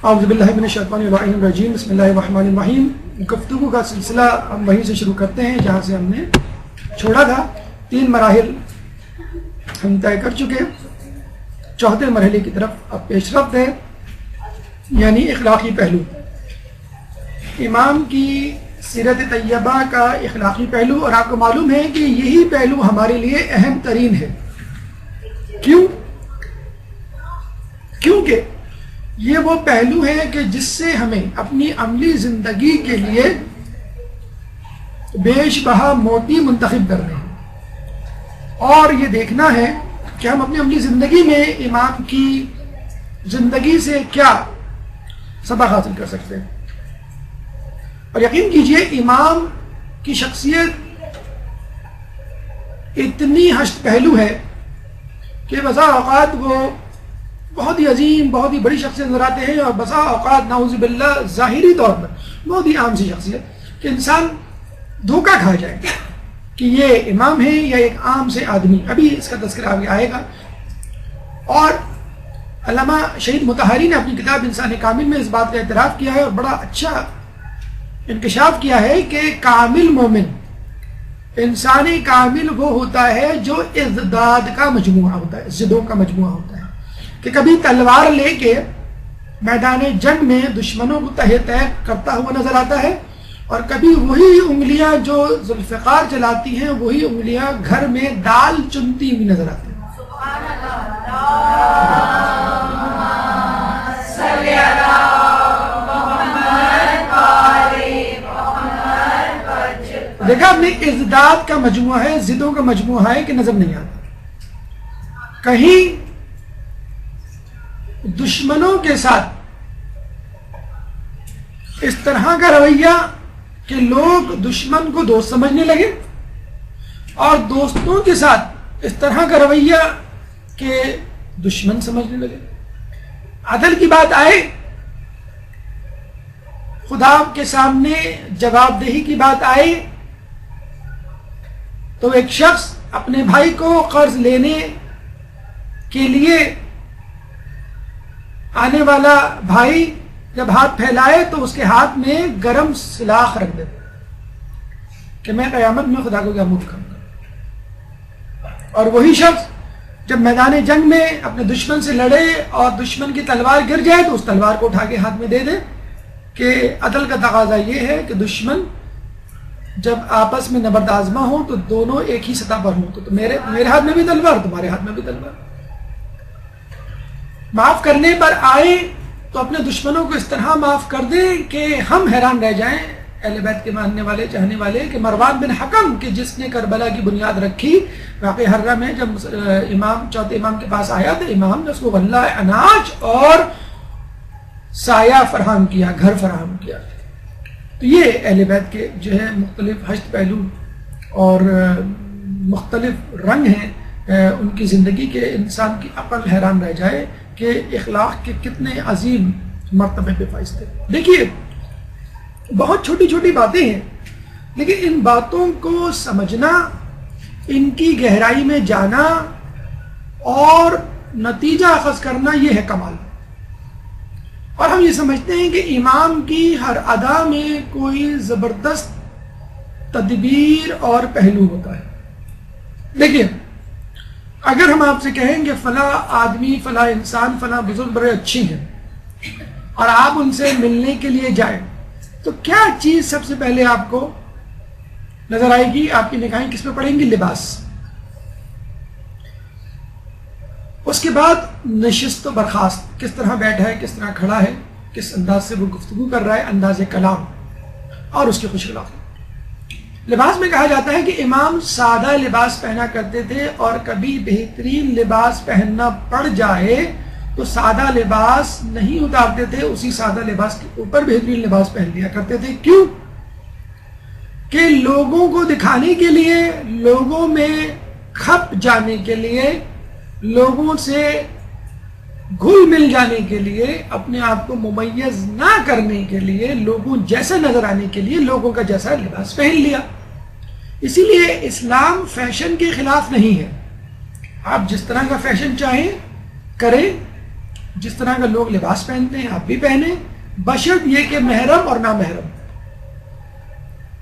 [SPEAKER 2] اعوذ باللہ من الشیطان الرجیم، بسم اللہ الرحمن الرحیم. گفتگو کا سلسلہ ہم وہیں سے شروع کرتے ہیں جہاں سے ہم نے چھوڑا تھا. 3 مراحل ہم طے کر چکے، چوتھے مرحلے کی طرف اب پیش رفت ہے، یعنی اخلاقی پہلو. امام کی سیرت طیبہ کا اخلاقی پہلو، اور آپ کو معلوم ہے کہ یہی پہلو ہمارے لیے اہم ترین ہے. کیونکہ یہ وہ پہلو ہے کہ جس سے ہمیں اپنی عملی زندگی کے لیے بیش بہا موتی منتخب کرنے ہیں، اور یہ دیکھنا ہے کہ ہم اپنی عملی زندگی میں امام کی زندگی سے کیا سبق حاصل کر سکتے ہیں. اور یقین کیجئے امام کی شخصیت اتنی ہشت پہلو ہے کہ بسا اوقات وہ بہت ہی عظیم، بہت ہی بڑی شخصیت نظر آتے ہیں، اور بسا اوقات نعوذ باللہ ظاہری طور پر بہت ہی عام سی شخصیت کہ انسان دھوکہ کھا جائے کہ یہ امام ہے یا ایک عام سے آدمی. ابھی اس کا تذکرہ ابھی آئے گا. اور علامہ شہید مطہری نے اپنی کتاب انسان کامل میں اس بات کا اعتراف کیا ہے، اور بڑا اچھا انکشاف کیا ہے کہ کامل مومن، انسانی کامل وہ ہوتا ہے جو ازداد کا مجموعہ ہوتا ہے، زدوں کا مجموعہ ہوتا ہے، کہ کبھی تلوار لے کے میدان جنگ میں دشمنوں کو تہہ تہ کرتا ہوا نظر آتا ہے، اور کبھی وہی انگلیاں جو ذوالفقار چلاتی ہیں وہی انگلیاں گھر میں دال چنتی ہوئی نظر آتی ہیں. دیکھا آپ نے ازداد کا مجموعہ ہے، ضدوں کا مجموعہ ہے کہ نظر نہیں آتا. کہیں دشمنوں کے ساتھ اس طرح کا رویہ کہ لوگ دشمن کو دوست سمجھنے لگے، اور دوستوں کے ساتھ اس طرح کا رویہ کہ دشمن سمجھنے لگے. عدل کی بات آئے، خدا کے سامنے جواب دہی کی بات آئے، تو ایک شخص اپنے بھائی کو قرض لینے کے لیے آنے والا بھائی جب ہاتھ پھیلائے تو اس کے ہاتھ میں گرم سلاخ رکھ دے کہ میں قیامت میں خدا کو کیا منہ دکھاؤں گا. اور وہی شخص جب میدان جنگ میں اپنے دشمن سے لڑے اور دشمن کی تلوار گر جائے تو اس تلوار کو اٹھا کے ہاتھ میں دے دے. کہ عدل کا تقاضا یہ ہے کہ دشمن جب آپس میں نبرد آزما ہو تو دونوں ایک ہی سطح پر ہوں. تو میرے ہاتھ میں بھی تلوار، تمہارے ہاتھ میں بھی تلوار. معاف کرنے پر آئے تو اپنے دشمنوں کو اس طرح معاف کر دیں کہ ہم حیران رہ جائیں، اہل بیت کے ماننے والے چاہنے والے، کہ مروان بن حکم کہ جس نے کربلا کی بنیاد رکھی، واقعی حرہ میں جب امام چوتھے امام کے پاس آیا تو امام نے اس کو غلہ اناج اور سایہ فراہم کیا، گھر فراہم کیا. تو یہ اہل بیت کے جو ہے مختلف ہشت پہلو اور مختلف رنگ ہیں ان کی زندگی کے، انسان کی عقل حیران رہ جائے کہ اخلاق کے کتنے عظیم مرتبے پہ فائز تھے. دیکھیے بہت چھوٹی چھوٹی باتیں ہیں، لیکن ان باتوں کو سمجھنا، ان کی گہرائی میں جانا اور نتیجہ اخذ کرنا، یہ ہے کمال. اور ہم یہ سمجھتے ہیں کہ امام کی ہر ادا میں کوئی زبردست تدبیر اور پہلو ہوتا ہے. دیکھیے اگر ہم آپ سے کہیں کہ فلاں آدمی، فلاں انسان، فلاں بزرگ بڑے اچھی ہیں اور آپ ان سے ملنے کے لیے جائیں تو کیا چیز سب سے پہلے آپ کو نظر آئے گی؟ آپ کی نگاہیں کس پہ پڑیں گی؟ لباس. اس کے بعد نشست و برخاست، کس طرح بیٹھا ہے، کس طرح کھڑا ہے، کس انداز سے وہ گفتگو کر رہا ہے، انداز کلام اور اس کی خوش اخلاقی. لباس میں کہا جاتا ہے کہ امام سادہ لباس پہنا کرتے تھے، اور کبھی بہترین لباس پہننا پڑ جائے تو سادہ لباس نہیں اتارتے تھے، اسی سادہ لباس کے اوپر بہترین لباس پہن لیا کرتے تھے. کیوں؟ کہ لوگوں کو دکھانے کے لیے، لوگوں میں کھپ جانے کے لیے، لوگوں سے گھل مل جانے کے لیے، اپنے آپ کو ممیز نہ کرنے کے لیے، لوگوں جیسا نظر آنے کے لیے لوگوں کا جیسا لباس پہن لیا. اسی لیے اسلام فیشن کے خلاف نہیں ہے. آپ جس طرح کا فیشن چاہیں کریں، جس طرح کا لوگ لباس پہنتے ہیں آپ بھی پہنیں، بشرط یہ کہ محرم اور نامحرم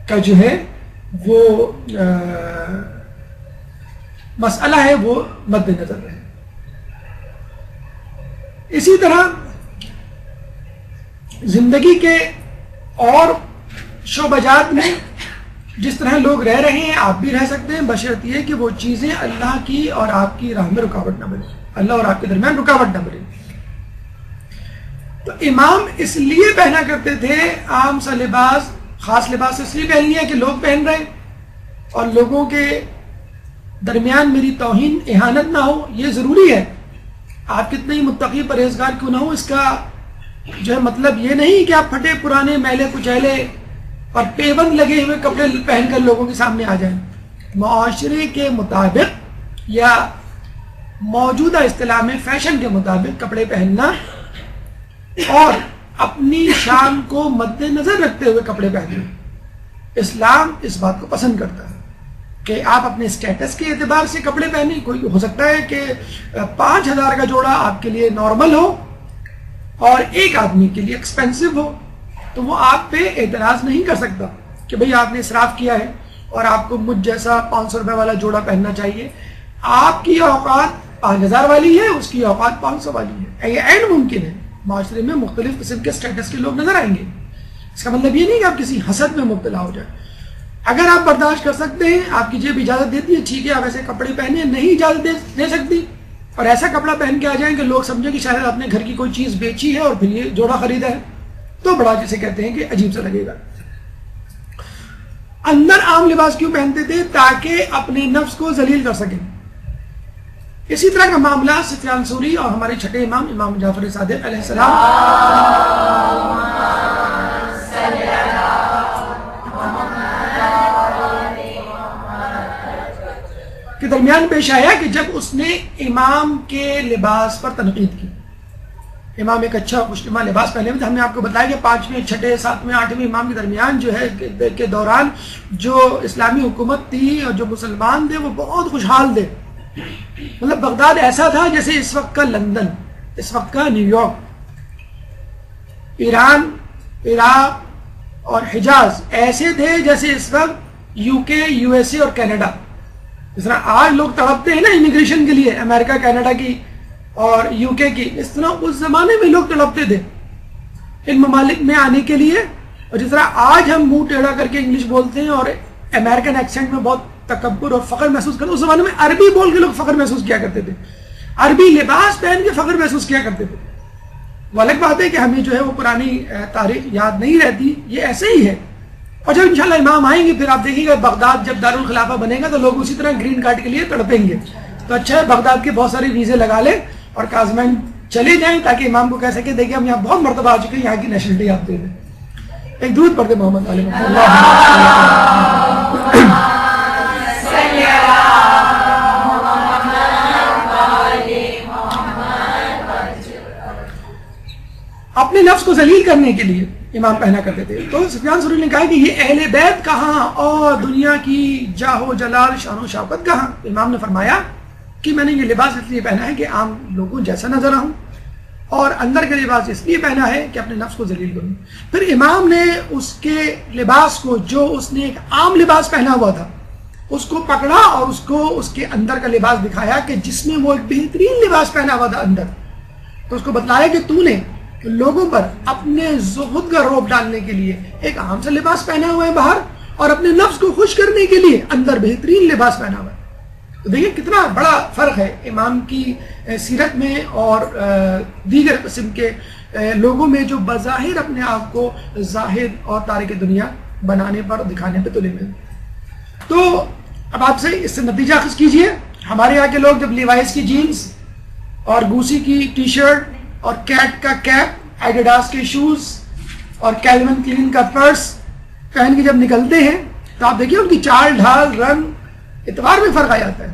[SPEAKER 2] کا جو ہے وہ مسئلہ ہے وہ مد نظر رہے. اسی طرح زندگی کے اور شعبہ جات میں جس طرح لوگ رہ رہے ہیں آپ بھی رہ سکتے ہیں، بشرط یہ کہ وہ چیزیں اللہ کی اور آپ کی راہ میں رکاوٹ نہ بنے، اللہ اور آپ کے درمیان رکاوٹ نہ بنے. تو امام اس لیے پہنا کرتے تھے عام سا لباس، خاص لباس اس لیے پہن لیا کہ لوگ پہن رہے اور لوگوں کے درمیان میری توہین اہانت نہ ہو. یہ ضروری ہے، آپ کتنے ہی متقی پرہیزگار کیوں نہ ہو، اس کا جو ہے مطلب یہ نہیں کہ آپ پھٹے پرانے میلے کچیلے اور پیبند لگے ہوئے کپڑے پہن کر لوگوں کے سامنے آ جائیں. معاشرے کے مطابق یا موجودہ اصطلاح میں فیشن کے مطابق کپڑے پہننا اور اپنی شان کو مد نظر رکھتے ہوئے کپڑے پہننا، اسلام اس بات کو پسند کرتا ہے کہ آپ اپنے اسٹیٹس کے اعتبار سے کپڑے پہنیں. کوئی ہو سکتا ہے کہ 5000 کا جوڑا آپ کے لیے نارمل ہو اور ایک آدمی کے لیے ایکسپینسو ہو، تو وہ آپ پہ اعتراض نہیں کر سکتا کہ بھئی آپ نے اسراف کیا ہے اور آپ کو مجھ جیسا 500 روپے والا جوڑا پہننا چاہیے. آپ کی اوقات 5000 والی ہے، اس کی اوقات 500 والی ہے. یہ عین ممکن ہے. معاشرے میں مختلف قسم کے اسٹیٹس کے لوگ نظر آئیں گے. اس کا مطلب یہ نہیں کہ آپ کسی حسد میں مبتلا ہو جائیں. اگر آپ برداشت کر سکتے ہیں، آپ کی جیب اجازت دیتی ہے، ٹھیک ہے آپ ایسے کپڑے پہنے. نہیں اجازت دے سکتی اور ایسا کپڑا پہن کے آ جائیں کہ لوگ سمجھیں کہ شاید آپ نے گھر کی کوئی چیز بیچی ہے اور پھر یہ جوڑا خریدا ہے، تو بڑا جسے کہتے ہیں کہ عجیب سا لگے گا. اندر عام لباس کیوں پہنتے تھے؟ تاکہ اپنے نفس کو ذلیل کر سکیں. اسی طرح کا معاملہ سفیان ثوری اور ہمارے چھٹے امام امام جعفر صادق علیہ السلام کے درمیان پیش آیا کہ جب اس نے امام کے لباس پر تنقید کی. امام ایک اچھا خوشنما لباس پہنے ہوئے تھے. ہم نے آپ کو بتایا کہ 5ویں 6 7ویں 8ویں امام کے درمیان جو ہے کے دوران جو اسلامی حکومت تھی اور جو مسلمان تھے وہ بہت خوشحال تھے. مطلب بغداد ایسا تھا جیسے اس وقت کا لندن، اس وقت کا نیو یارک. ایران، عراق اور حجاز ایسے تھے جیسے اس وقت یو کے، یو ایس اے اور کینیڈا. جس طرح آج لوگ تڑپتے ہیں نا امیگریشن کے لیے، امریکہ کینیڈا کی اور یو کے کی، اس طرح اس زمانے میں لوگ تڑپتے تھے ان ممالک میں آنے کے لیے. اور جس طرح آج ہم منہ ٹیڑھا کر کے انگلش بولتے ہیں اور امریکن ایکسنٹ میں بہت تکبر اور فخر محسوس کرتے ہیں، اس زمانے میں عربی بول کے لوگ فخر محسوس کیا کرتے تھے، عربی لباس پہن کے فخر محسوس کیا کرتے تھے. وہ الگ بات ہے کہ ہمیں جو ہے وہ پرانی تاریخ یاد نہیں رہتی، یہ ایسے ہی ہے. اور جب انشاءاللہ امام آئیں گے پھر آپ دیکھیں گے بغداد جب دارالخلافہ بنے گا تو لوگ اسی طرح گرین کارڈ کے لیے تڑپیں گے. تو اچھا ہے بغداد کے بہت سارے ویزے لگا لیں اور کازمین چلے جائیں تاکہ امام کو کہہ سکے دیکھیں ہم یہاں بہت مرتبہ آ چکے ہیں، یہاں کی نیشنلٹی آپ دے دیں. ایک درود پڑھتے محمد علیہ اپنے نفس کو ذلیل کرنے کے لیے امام پہنا کرتے تھے. تو سفیان ثوری نے کہا کہ یہ اہل بیت کہاں اور دنیا کی جاہ و جلال شان و شوکت کہاں؟ امام نے فرمایا کہ میں نے یہ لباس اس لیے پہنا ہے کہ عام لوگوں جیسا نظر آؤں، اور اندر کا لباس اس لیے پہنا ہے کہ اپنے نفس کو ذلیل کروں. پھر امام نے اس کے لباس کو، جو اس نے ایک عام لباس پہنا ہوا تھا، اس کو پکڑا اور اس کو اس کے اندر کا لباس دکھایا کہ جس میں وہ ایک بہترین لباس پہنا ہوا تھا اندر. تو اس کو بتلایا کہ تو نے لوگوں پر اپنے زہد کا روب ڈالنے کے لیے ایک عام سا لباس پہنا ہوا ہے باہر، اور اپنے نفس کو خوش کرنے کے لیے اندر بہترین لباس پہنا ہوا ہے. تو دیکھیں کتنا بڑا فرق ہے امام کی سیرت میں اور دیگر قسم کے لوگوں میں جو بظاہر اپنے آپ کو زاہد اور تارک دنیا بنانے پر دکھانے پہ تلے ہوئے. تو اب آپ سے اس سے نتیجہ اخذ کیجئے. ہمارے یہاں کے لوگ جب لیوائس کی جینز اور گوسی کی ٹی شرٹ اور کیٹ کا کیپ، ایڈیڈاس کے شوز اور کیلوین کلین کا پرس پہن کے جب نکلتے ہیں تو آپ دیکھیے ان کی چال ڈھال، رنگ، اعتبار میں فرق آ جاتا ہے.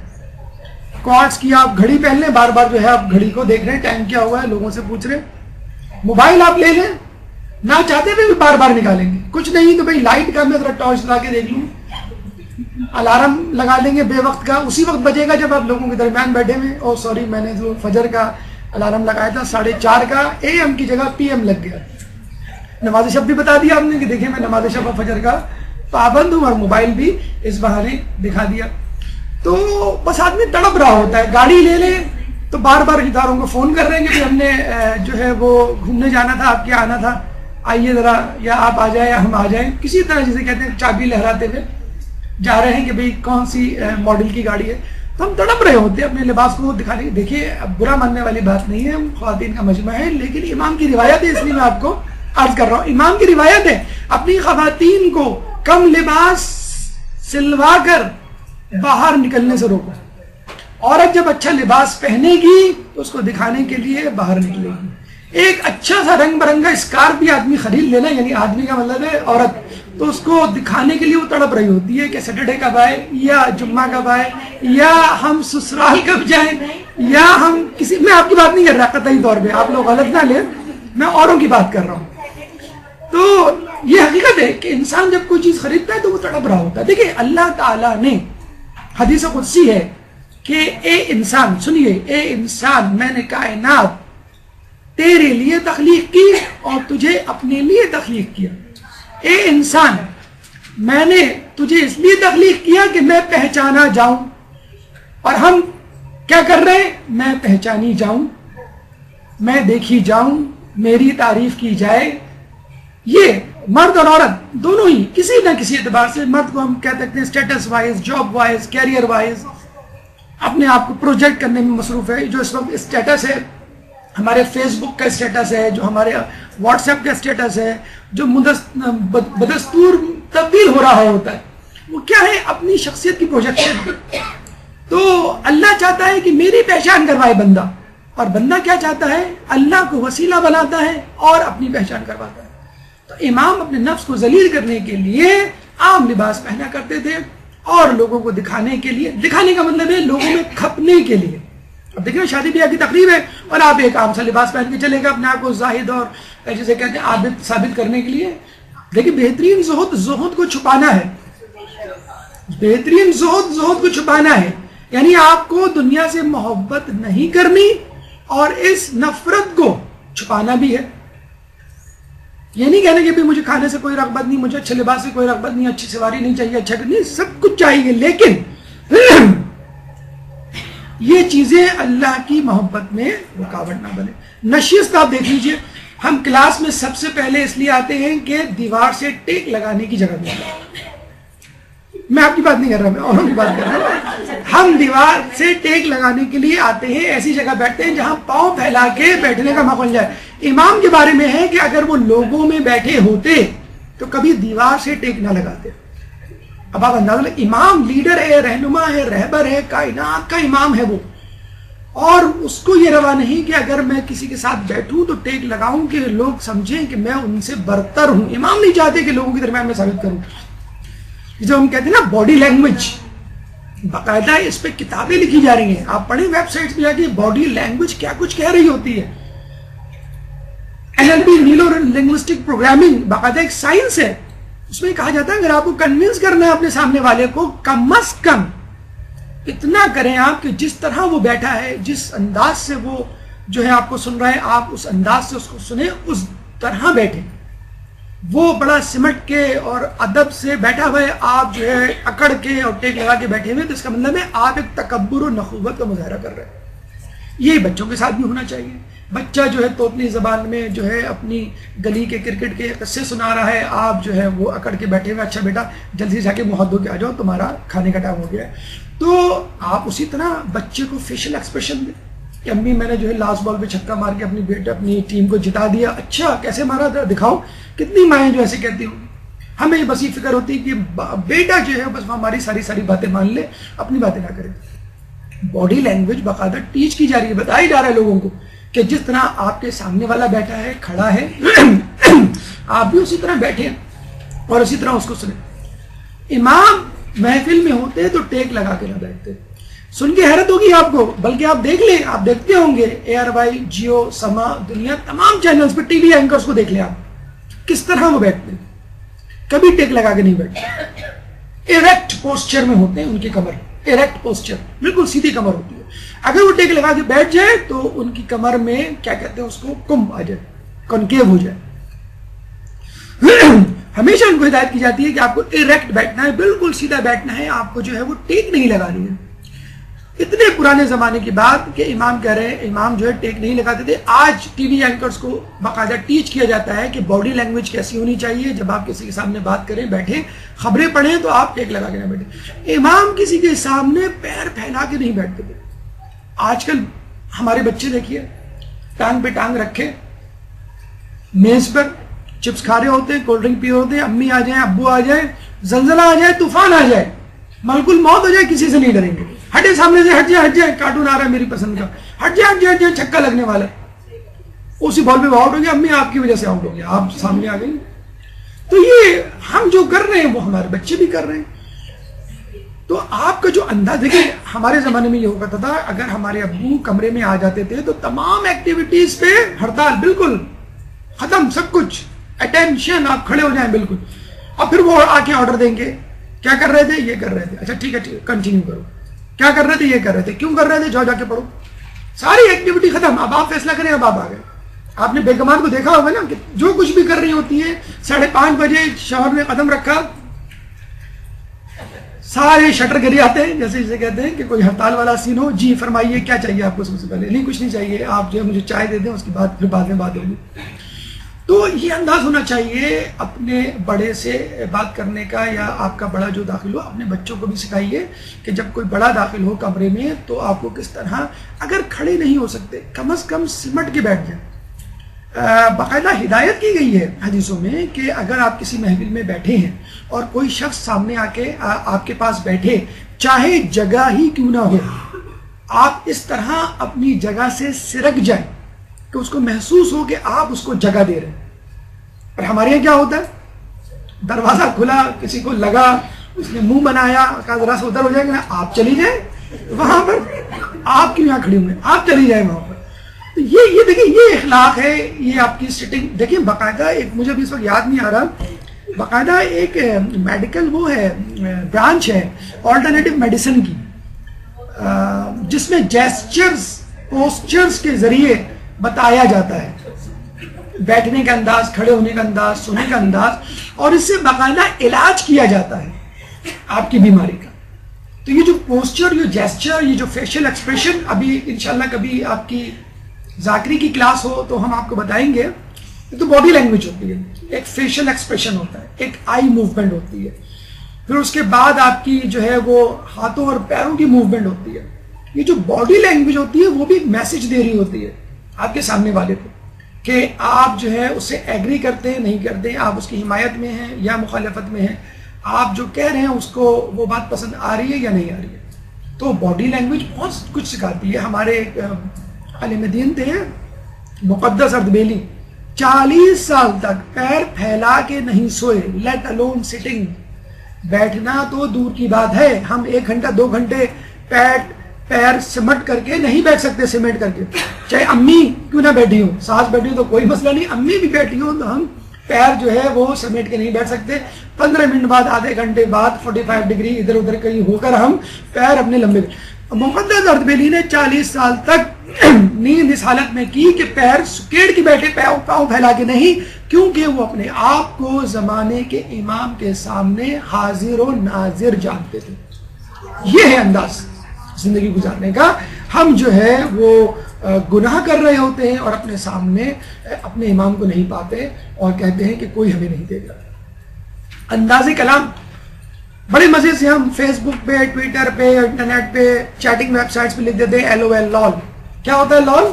[SPEAKER 2] کوارٹز کی آپ گھڑی پہن لیں، بار بار جو ہے آپ گھڑی کو دیکھ رہے ہیں ٹائم کیا ہوا ہے، لوگوں سے پوچھ رہے ہیں. موبائل آپ لے لیں، نہ چاہتے بھی بار بار نکالیں گے. کچھ نہیں تو بھائی لائٹ کا میں ذرا ٹارچ لا کے دیکھ لوں، الارم لگا لیں گے بے وقت کا، اسی وقت بجے گا جب آپ لوگوں کے درمیان بیٹھے ہوئے. او سوری، میں نے جو فجر کا الارم لگایا تھا 4:30 کا، اے ایم کی جگہ پی ایم لگ گیا. نماز شب بھی بتا دیا آپ نے کہ دیکھیں میں نماز شب اور فجر کا پابند ہوں، اور موبائل بھی اس بہانے دکھا دیا. تو بس آدمی تڑپ رہا ہوتا ہے. گاڑی لے لیں تو بار بار اداروں کو فون کر رہے ہیں کہ ہم نے جو ہے وہ گھومنے جانا تھا، آپ کیا آنا تھا، آئیے ذرا، یا آپ آ جائیں یا ہم آ جائیں. کسی طرح جسے کہتے ہیں چابی لہراتے ہوئے جا رہے ہیں کہ بھئی کون سی ماڈل کی گاڑی ہے. تو ہم تڑپ رہے ہوتے ہیں اپنے لباس کو دکھانے. دیکھیے اب برا ماننے والی بات نہیں ہے، ہم خواتین کا مجمع ہے، لیکن امام کی روایت ہے، اس لیے میں آپ کو عرض کر رہا ہوں. امام کی روایت ہے اپنی خواتین کو کم لباس سلوا کر باہر نکلنے سے روکو. عورت جب اچھا لباس پہنے گی تو اس کو دکھانے کے لیے باہر نکلے گی. ایک اچھا سا رنگ برنگا اسکارف بھی آدمی خرید لینا، یعنی آدمی کا مطلب ہے عورت، تو اس کو دکھانے کے لیے وہ تڑپ رہی ہوتی ہے کہ سیٹرڈے کب آئے، یا جمعہ کب آئے، یا ہم سسرال کب جائیں، یا ہم کسی، میں آپ کی بات نہیں کر رہا قطعی طور پہ، آپ لوگ غلط نہ لیں، میں اوروں کی بات کر رہا ہوں. تو یہ حقیقت ہے کہ انسان جب کوئی چیز خریدتا ہے تو وہ تڑپ رہا ہوتا ہے. دیکھیں اللہ تعالیٰ نے حدیث قدسی ہے کہ اے انسان، سنیے، اے انسان میں نے کائنات تیرے لیے تخلیق کی اور تجھے اپنے لیے تخلیق کیا. اے انسان میں نے تجھے اس لیے تخلیق کیا کہ میں پہچانا جاؤں، اور ہم کیا کر رہے ہیں؟ میں پہچانی جاؤں، میں دیکھی جاؤں، میری تعریف کی جائے. یہ مرد اور عورت دونوں ہی کسی نہ کسی اعتبار سے، مرد کو ہم کہہ سکتے ہیں status wise, job wise, career wise اپنے آپ کو پروجیکٹ کرنے میں مصروف ہے. جو اس وقت اسٹیٹس ہے، ہمارے فیس بک کا اسٹیٹس ہے، جو ہمارے واٹس ایپ کا اسٹیٹس ہے، جو بدستور تبدیل ہو رہا ہوتا ہے. وہ کیا ہے؟ اپنی شخصیت کی پروجیکشن. تو اللہ چاہتا ہے کہ میری پہچان کروائے بندہ، اور بندہ کیا چاہتا ہے؟ اللہ کو وسیلہ بناتا ہے اور اپنی پہچان کرواتا ہے. تو امام اپنے نفس کو ذلیل کرنے کے لیے عام لباس پہنا کرتے تھے، اور لوگوں کو دکھانے کے لیے، دکھانے کا مطلب ہے لوگوں میں کھپنے کے لیے. اب دیکھیں شادی بیاہ کی تقریب ہے اور آپ ایک عام سا لباس پہن کے چلے گا اپنے آپ کو زاہد اور جسے کہتے ہیں عابد ثابت کرنے کے لیے. دیکھیں بہترین زہد کو چھپانا ہے. بہترین زہد کو چھپانا ہے، یعنی آپ کو دنیا سے محبت نہیں کرنی اور اس نفرت کو چھپانا بھی ہے. یہ نہیں کہنا کہ مجھے کھانے سے کوئی رغبت نہیں، مجھے اچھے لباس سے کوئی رغبت نہیں، اچھی سواری نہیں چاہیے، اچھا نہیں، سب کچھ چاہیے، لیکن یہ چیزیں اللہ کی محبت میں رکاوٹ نہ بنے. نشست آپ دیکھ لیجئے، ہم کلاس میں سب سے پہلے اس لیے آتے ہیں کہ دیوار سے ٹیک لگانے کی جگہ ملے. میں آپ کی بات نہیں کر رہا، میں اوروں کی بات کر رہا ہوں. ہم دیوار سے ٹیک لگانے کے لیے آتے ہیں، ایسی جگہ بیٹھتے ہیں جہاں پاؤں پھیلا کے بیٹھنے کا موقع مل جائے. امام کے بارے میں ہے کہ اگر وہ لوگوں میں بیٹھے ہوتے تو کبھی دیوار سے ٹیک نہ لگاتے. اب آپ اندازہ لیں، امام لیڈر ہے، رہنما ہے، رہبر ہے، کائنات کا امام ہے وہ، اور اس کو یہ روا نہیں کہ اگر میں کسی کے ساتھ بیٹھوں تو ٹیک لگاؤں کہ لوگ سمجھیں کہ میں ان سے برتر ہوں. امام نہیں چاہتے کہ لوگوں کے درمیان میں ثابت کروں. جو ہم کہتے ہیں نا باڈی لینگویج، باقاعدہ اس پہ کتابیں لکھی جا رہی ہیں. آپ پڑھیں ویب سائٹس پہ جا کے باڈی لینگویج کیا کچھ کہہ رہی ہوتی ہے. NLP نیورو لنگوسٹک پروگرامنگ باقاعدہ ایک سائنس ہے. اس میں کہا جاتا ہے اگر آپ کو کنونس کرنا ہے اپنے سامنے والے کو، کم از کم اتنا کریں آپ کہ جس طرح وہ بیٹھا ہے، جس انداز سے وہ جو ہے آپ کو سن رہا ہے، آپ اس انداز سے اس کو سنیں، اس طرح بیٹھیں. وہ بڑا سمٹ کے اور ادب سے بیٹھا ہوا ہے، آپ جو ہے اکڑ کے اور ٹیک لگا کے بیٹھے ہوئے، تو اس کا مطلب ہے آپ ایک تکبر و نخوت کا مظاہرہ کر رہے ہیں. یہ بچوں کے ساتھ بھی ہونا چاہیے. بچہ جو ہے توتلی زبان میں جو ہے اپنی گلی کے کرکٹ کے قصے سنا رہا ہے، آپ جو ہے وہ اکڑ کے بیٹھے ہوئے، اچھا بیٹا جلدی جا کے منہ دھو کے آ جاؤ، تمہارا کھانے کا ٹائم ہو گیا ہے. تو آپ اسی طرح بچے کو فیشل ایکسپریشن دیں کہ امی میں نے جو ہے لاسٹ بال پہ چھکا مار کے اپنی ٹیم کو جتا دیا. اچھا کیسے مارا تھا دکھاؤ. کتنی مائیں جو ایسے کہتی ہوں. ہمیں بس یہ فکر ہوتی ہے کہ بیٹا جو ہے بس ہماری ساری باتیں مان لے، اپنی باتیں نہ کرے. باڈی لینگویج باقاعدہ ٹیچ کی جا رہی ہے، بتائی جا رہا ہے لوگوں کو کہ جس طرح آپ کے سامنے والا بیٹھا ہے، کھڑا ہے، آپ بھی اسی طرح بیٹھے اور اسی طرح اس کو سنیں. امام محفل میں ہوتے تو ٹیک لگا کے نہ بیٹھتے. سن کے حیرت ہوگی آپ کو، بلکہ آپ دیکھ لیں، آپ دیکھتے ہوں گے ARY، جیو، سما، دنیا تمام چینلز پہ ٹی وی اینکرز کو دیکھ لیں آپ کس طرح وہ بیٹھتے ہیں. کبھی ٹیک لگا کے نہیں بیٹھتے. ایریکٹ پوسچر میں ہوتے ہیں، ان کی کمر ایریکٹ پوسچر، بالکل سیدھی کمر ہوتی ہے. اگر وہ ٹیک لگا کے بیٹھ جائے تو ان کی کمر میں کیا کہتے ہیں اس کو، کمب آ جائے، کنکیو ہو جائے. ہمیشہ ان کو ہدایت کی جاتی ہے کہ آپ کو ایریکٹ بیٹھنا ہے، بالکل سیدھا بیٹھنا ہے، آپ کو جو ہے وہ ٹیک نہیں لگانی ہے. اتنے پرانے زمانے کی بات کہ امام کہہ رہے ہیں، امام جو ہے ٹیک نہیں لگاتے تھے. آج ٹی وی اینکرز کو باقاعدہ ٹیچ کیا جاتا ہے کہ باڈی لینگویج کیسی ہونی چاہیے. جب آپ کسی کے سامنے بات کریں، بیٹھیں، خبریں پڑھیں تو آپ ٹیک لگا کے نہ بیٹھیں. امام کسی کے سامنے پیر پھیلا کے نہیں بیٹھتے تھے. آج کل ہمارے بچے دیکھیے، ٹانگ پہ ٹانگ رکھے میز پر چپس کھا رہے ہوتے ہیں، کولڈ ڈرنک پی رہے ہوتے ہیں، امی آ جائیں، ابو آ جائیں، زلزلہ آ جائے، طوفان آ جائے، ملک الموت ہو جائے، کسی سے نہیں ڈریں گے. ہٹے سامنے سے، ہٹ جائے، کارٹون آ رہا ہے میری پسند کا، ہٹ جائے، چھکا لگنے والا ہے، اسی بال پہ آؤٹ ہو گیا، امی آپ کی وجہ سے آؤٹ ہو گیا، آپ سامنے آ گئی. تو یہ ہم جو کر رہے ہیں وہ ہمارے بچے بھی کر رہے ہیں. تو آپ کا جو انداز دیکھیں، ہمارے زمانے میں یہ ہو کرتا تھا، اگر ہمارے ابو کمرے میں آ جاتے تھے تو تمام ایکٹیویٹیز پہ ہڑتال، بالکل ختم، سب کچھ اٹینشن، آپ کھڑے ہو جائیں بالکل. اور پھر وہ آ کے آرڈر دیں گے، کیا کر رہے تھے، یہ کر رہے تھے، اچھا ٹھیک ہے کنٹینیو کرو. کیا کر رہے تھے، یہ کر رہے تھے، کیوں کر رہے تھے، جاؤ جا کے پڑھو. ساری ایکٹیویٹی ختم، اب آپ فیصلہ کریں، اب آپ آ گئے. آپ نے بیگمات کو دیکھا ہوگا نا کہ جو کچھ بھی کر رہی ہوتی ہیں، 5:30 بجے شوہر نے قدم رکھا، سارے شٹر گری آتے ہیں، جیسے کہتے ہیں کہ کوئی ہڑتال والا سین ہو. جی فرمائیے کیا چاہیے آپ کو. سب سے پہلے نہیں کچھ نہیں چاہیے، آپ جو ہے مجھے چائے دے دیں، اس کے بعد پھر بعد میں بات ہوگی. تو یہ انداز ہونا چاہیے اپنے بڑے سے بات کرنے کا، یا آپ کا بڑا جو داخل ہو، اپنے بچوں کو بھی سکھائیے کہ جب کوئی بڑا داخل ہو کمرے میں تو آپ کو کس طرح، اگر کھڑے نہیں ہو سکتے کم از کم سمٹ کے بیٹھ جائیں. باقاعدہ ہدایت کی گئی ہے حدیثوں میں کہ اگر آپ کسی محفل میں بیٹھے ہیں اور کوئی شخص سامنے آ کے آپ کے پاس بیٹھے، چاہے جگہ ہی کیوں نہ ہو، آپ اس طرح اپنی جگہ سے سرک جائیں کہ اس کو محسوس ہو کہ آپ اس کو جگہ دے رہے ہیں۔ اور ہمارے یہاں کیا ہوتا ہے، دروازہ کھلا، کسی کو لگا، اس نے منہ بنایا، کہا ذرا سے ادھر ہو جائے گا، آپ چلی جائیں وہاں پر، آپ کیوں یہاں کھڑی ہوئے، آپ چلی جائیں وہاں پر۔ تو یہ دیکھیں، یہ اخلاق ہے، یہ آپ کی سٹنگ دیکھیں۔ باقاعدہ ایک، مجھے ابھی اس وقت یاد نہیں آ رہا، باقاعدہ ایک میڈیکل وہ ہے، برانچ ہے آلٹرنیٹیو میڈیسن کی، جس میں جیسچرز، پوسچرز کے ذریعے بتایا جاتا ہے بیٹھنے کا انداز، کھڑے ہونے کا انداز، سونے کا انداز، اور اس سے باقاعدہ علاج کیا جاتا ہے آپ کی بیماری کا۔ تو یہ جو پوسچر، یہ جیسچر، یہ جو فیشل ایکسپریشن، ابھی انشاءاللہ کبھی آپ کی ذاکری کی کلاس ہو تو ہم آپ کو بتائیں گے، یہ تو باڈی لینگویج ہوتی ہے، ایک فیشل ایکسپریشن ہوتا ہے، ایک آئی موومنٹ ہوتی ہے، پھر اس کے بعد آپ کی جو ہے وہ ہاتھوں اور پیروں کی موومنٹ ہوتی ہے۔ یہ جو باڈی لینگویج ہوتی ہے وہ بھی میسج دے رہی ہوتی ہے آپ کے سامنے والے کو کہ آپ جو ہے اس سے ایگری کرتے ہیں، نہیں کرتے، آپ اس کی حمایت میں ہیں یا مخالفت میں ہیں، آپ جو کہہ رہے ہیں اس کو وہ بات پسند آ رہی ہے یا نہیں آ رہی ہے۔ تو باڈی لینگویج بہت کچھ سکھاتی ہے۔ ہمارے عالم دین تھے مقدس اردبیلی، 40 سال تک پیر پھیلا کے نہیں سوئے، لیٹ الون سٹنگ، بیٹھنا تو دور کی بات ہے، ہم 1 گھنٹہ 2 گھنٹے پیر سمٹ کر کے نہیں بیٹھ سکتے، سمیٹ کر کے، چاہے امی کیوں نہ بیٹھی ہوں، ساس بیٹھی ہوں تو کوئی مسئلہ نہیں، امی بھی بیٹھی ہوں تو ہم پیر جو ہے وہ سمیٹ کے نہیں بیٹھ سکتے۔ 15 منٹ بعد، آدھے گھنٹے بعد 45 ڈگری ادھر ادھر کہیں ہو کر ہم پیر اپنے لمبے۔ مقدس اردبیلی نے 40 سال تک نیند اس حالت میں کی کہ پیر سکیڑ کے بیٹھے، پاؤں پھیلا کے نہیں، کیونکہ وہ اپنے آپ کو زمانے کے امام کے سامنے حاضر و ناظر جانتے تھے۔ یہ ہے انداز زندگی گزارنے کا۔ ہم جو ہے وہ گناہ کر رہے ہوتے ہیں اور اپنے سامنے اپنے امام کو نہیں پاتے اور کہتے ہیں کہ کوئی ہمیں نہیں دے گا۔ انداز کلام بڑے مزے سے ہم فیس بک پہ، ٹویٹر پہ، انٹرنیٹ پہ، چیٹنگ ویب سائٹس پہ لکھ دیتے ہیں LOL، لول۔ کیا ہوتا ہے لول؟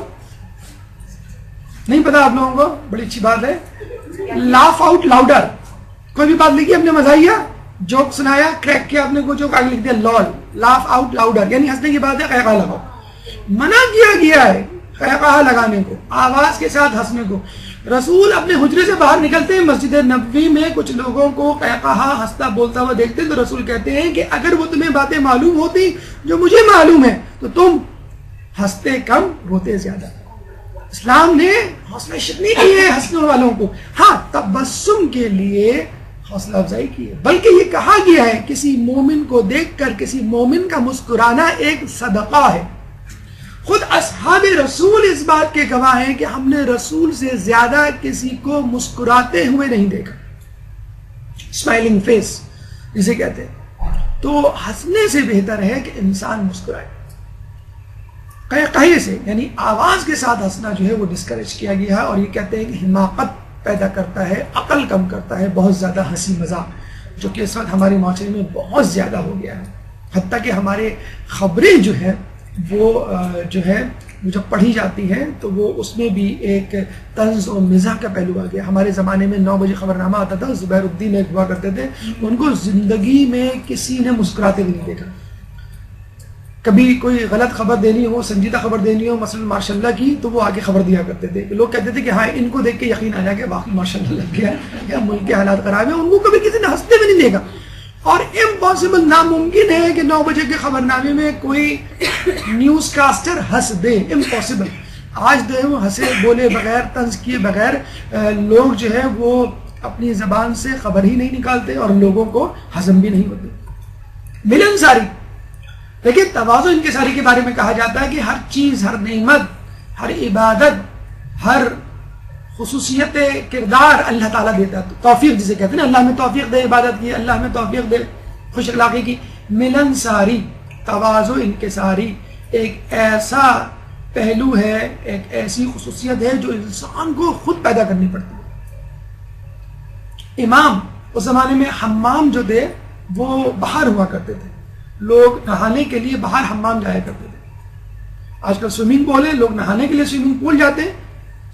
[SPEAKER 2] نہیں پتا آپ لوگوں کو؟ بڑی اچھی بات ہے۔ لاف آؤٹ لاؤڈر، کوئی بھی بات لکھی اپنے مزاحیہ، جوک سنایا، کریک کیا، اپنے کو جوک آگے لکھ دیا لول، لاف آؤٹ لاؤڈر، یعنی ہنسنے کی بات ہے، قہقہ لگاؤ۔ منع کیا گیا ہے قہقہ لگانے کو، آواز کے ساتھ ہنسنے کو۔ رسول اپنے حجرے سے باہر نکلتے ہیں، مسجد نبوی میں کچھ لوگوں کو قہقہ ہنستا بولتا ہوا دیکھتے ہیں تو رسول کہتے ہیں کہ اگر وہ تمہیں باتیں معلوم ہوتی جو مجھے معلوم ہے تو تم ہنستے کم روتے زیادہ۔ اسلام نے حوصلہ شکنی کی ہے ہنسنے والوں کو، ہاں تبسم کے لیے حوصلہ افزائی کی ہے، بلکہ یہ کہا گیا ہے کسی مومن کو دیکھ کر کسی مومن کا مسکرانا ایک صدقہ ہے۔ خود اصحاب رسول اس بات کے گواہ ہیں کہ ہم نے رسول سے زیادہ کسی کو مسکراتے ہوئے نہیں دیکھا، اسمائلنگ فیس جسے کہتے ہیں۔ تو ہنسنے سے بہتر ہے کہ انسان مسکرائے۔ قہقہے سے یعنی آواز کے ساتھ ہنسنا جو ہے وہ ڈسکریج کیا گیا ہے، اور یہ کہتے ہیں کہ حماقت پیدا کرتا ہے، عقل کم کرتا ہے، بہت زیادہ ہنسی مذاق جو کہ اس وقت ہمارے معاشرے میں بہت زیادہ ہو گیا ہے، حتیٰ کہ ہمارے خبریں جو ہے وہ جو ہے وہ جب پڑھی جاتی ہیں تو وہ اس میں بھی ایک طنز اور مزاح کا پہلو آ گیا۔ ہمارے زمانے میں 9 بجے خبرنامہ آتا تھا، زبیر الدین ایک ہوا کرتے تھے، ان کو زندگی میں کسی نے مسکراتے بھی نہیں دیکھا۔ کبھی کوئی غلط خبر دینی ہو، سنجیدہ خبر دینی ہو مثلا ماشاء اللہ کی، تو وہ آگے خبر دیا کرتے تھے۔ لوگ کہتے تھے کہ ہاں ان کو دیکھ کے یقین آ جائے کہ واقعی ماشاء اللہ لگ گیا یا ملک کے حالات خراب ہیں، ان کو کبھی کسی نے ہنستے بھی نہیں دیکھا۔ اور امپاسبل، ناممکن ہے کہ 9 بجے کے خبرنامے میں کوئی نیوز کاسٹر ہنس دے، امپاسبل۔ آج جو ہے وہ ہنسے بولے بغیر، طنز کیے بغیر لوگ جو ہے وہ اپنی زبان سے خبر ہی نہیں نکالتے اور لوگوں کو ہضم بھی نہیں ہوتے۔ ملنساری، دیکھیں تواضع انکساری کے بارے میں کہا جاتا ہے کہ ہر چیز، ہر نعمت، ہر عبادت، ہر خصوصیت کردار اللہ تعالیٰ دیتا ہے، توفیق جسے کہتے ہیں نا، اللہ میں توفیق دے عبادت کی، اللہ میں توفیق دے خوش اخلاقی کی۔ ملنساری، تواضع انکساری ایک ایسا پہلو ہے، ایک ایسی خصوصیت ہے جو انسان کو خود پیدا کرنی پڑتی ہے۔ امام اس زمانے میں حمام جو تھے وہ باہر ہوا کرتے تھے، لوگ نہانے کے لیے باہر حمام جایا کرتے تھے۔ آج کل سوئمنگ پول ہے، لوگ نہانے کے لیے سوئمنگ پول جاتے ہیں،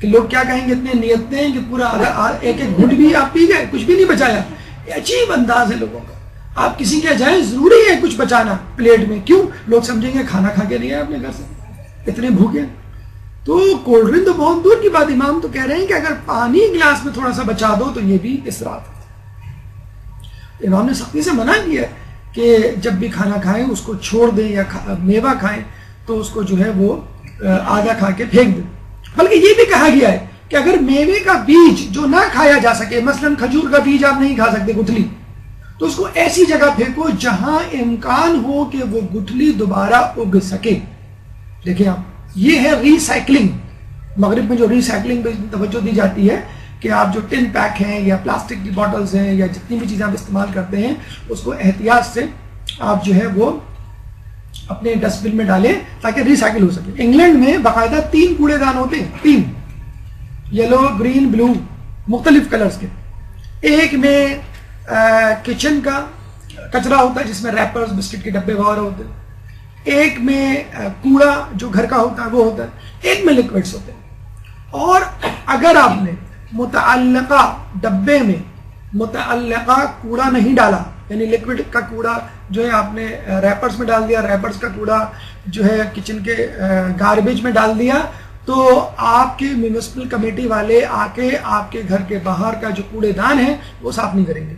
[SPEAKER 2] کہ لوگ کیا کہیں گے اتنے نیتیں ہیں کہ پورا ایک ایک گھٹ بھی آپ پی گئے, کچھ بھی نہیں بچایا. یہ عجیب انداز ہے لوگوں کا. آپ کسی کے جائیں ضروری ہے کچھ بچانا پلیٹ میں, کیوں؟ لوگ سمجھیں گے کھانا کھا کے نہیں آئے اپنے گھر سے, اتنے بھوکے. تو کولڈ ڈرنک تو بہت دور کی بات, امام تو کہہ رہے ہیں کہ اگر پانی گلاس میں تھوڑا سا بچا دو تو یہ بھی اسراف ہے. امام نے سختی سے منع کیا ہے کہ جب بھی کھانا کھائیں اس کو چھوڑ دیں, یا میوہ کھائیں تو اس کو جو ہے وہ آدھا کھا کے پھینک دیں. بلکہ یہ بھی کہا گیا ہے کہ اگر میوے کا بیج جو نہ کھایا جا سکے, مثلا کھجور کا بیج آپ نہیں کھا سکتے گٹھلی, تو اس کو ایسی جگہ پھینکو جہاں امکان ہو کہ وہ گٹھلی دوبارہ اگ سکے. دیکھیں آپ, یہ ہے ری سائیکلنگ. مغرب میں جو ری سائیکلنگ پہ توجہ دی جاتی ہے کہ آپ جو ٹن پیک ہیں یا پلاسٹک کی بوٹلز ہیں یا جتنی بھی چیزیں آپ استعمال کرتے ہیں اس کو احتیاط سے آپ جو ہے وہ اپنے ڈسٹ بن میں ڈالیں تاکہ ری سائیکل ہو سکے. انگلینڈ میں باقاعدہ 3 کوڑے دان ہوتے ہیں, 3, یلو, گرین, بلو, مختلف کلرز کے. ایک میں کچن کا کچرا ہوتا ہے جس میں ریپرز, بسکٹ کے ڈبے وغیرہ ہوتے ہیں. ایک میں کوڑا جو گھر کا ہوتا ہے وہ ہوتا ہے. ایک میں لکوڈز ہوتے ہیں. اور اگر آپ نے متعلقہ ڈبے میں متعلقہ کوڑا نہیں ڈالا, یعنی لکوڈ کا کوڑا جو ہے آپ نے ریپرز میں ڈال دیا, ریپرز کا کوڑا جو ہے کچن کے گاربیج میں ڈال دیا, تو آپ کے میونسپل کمیٹی والے آ کے آپ کے گھر کے باہر کا جو کوڑے دان ہے وہ صاف نہیں کریں گے.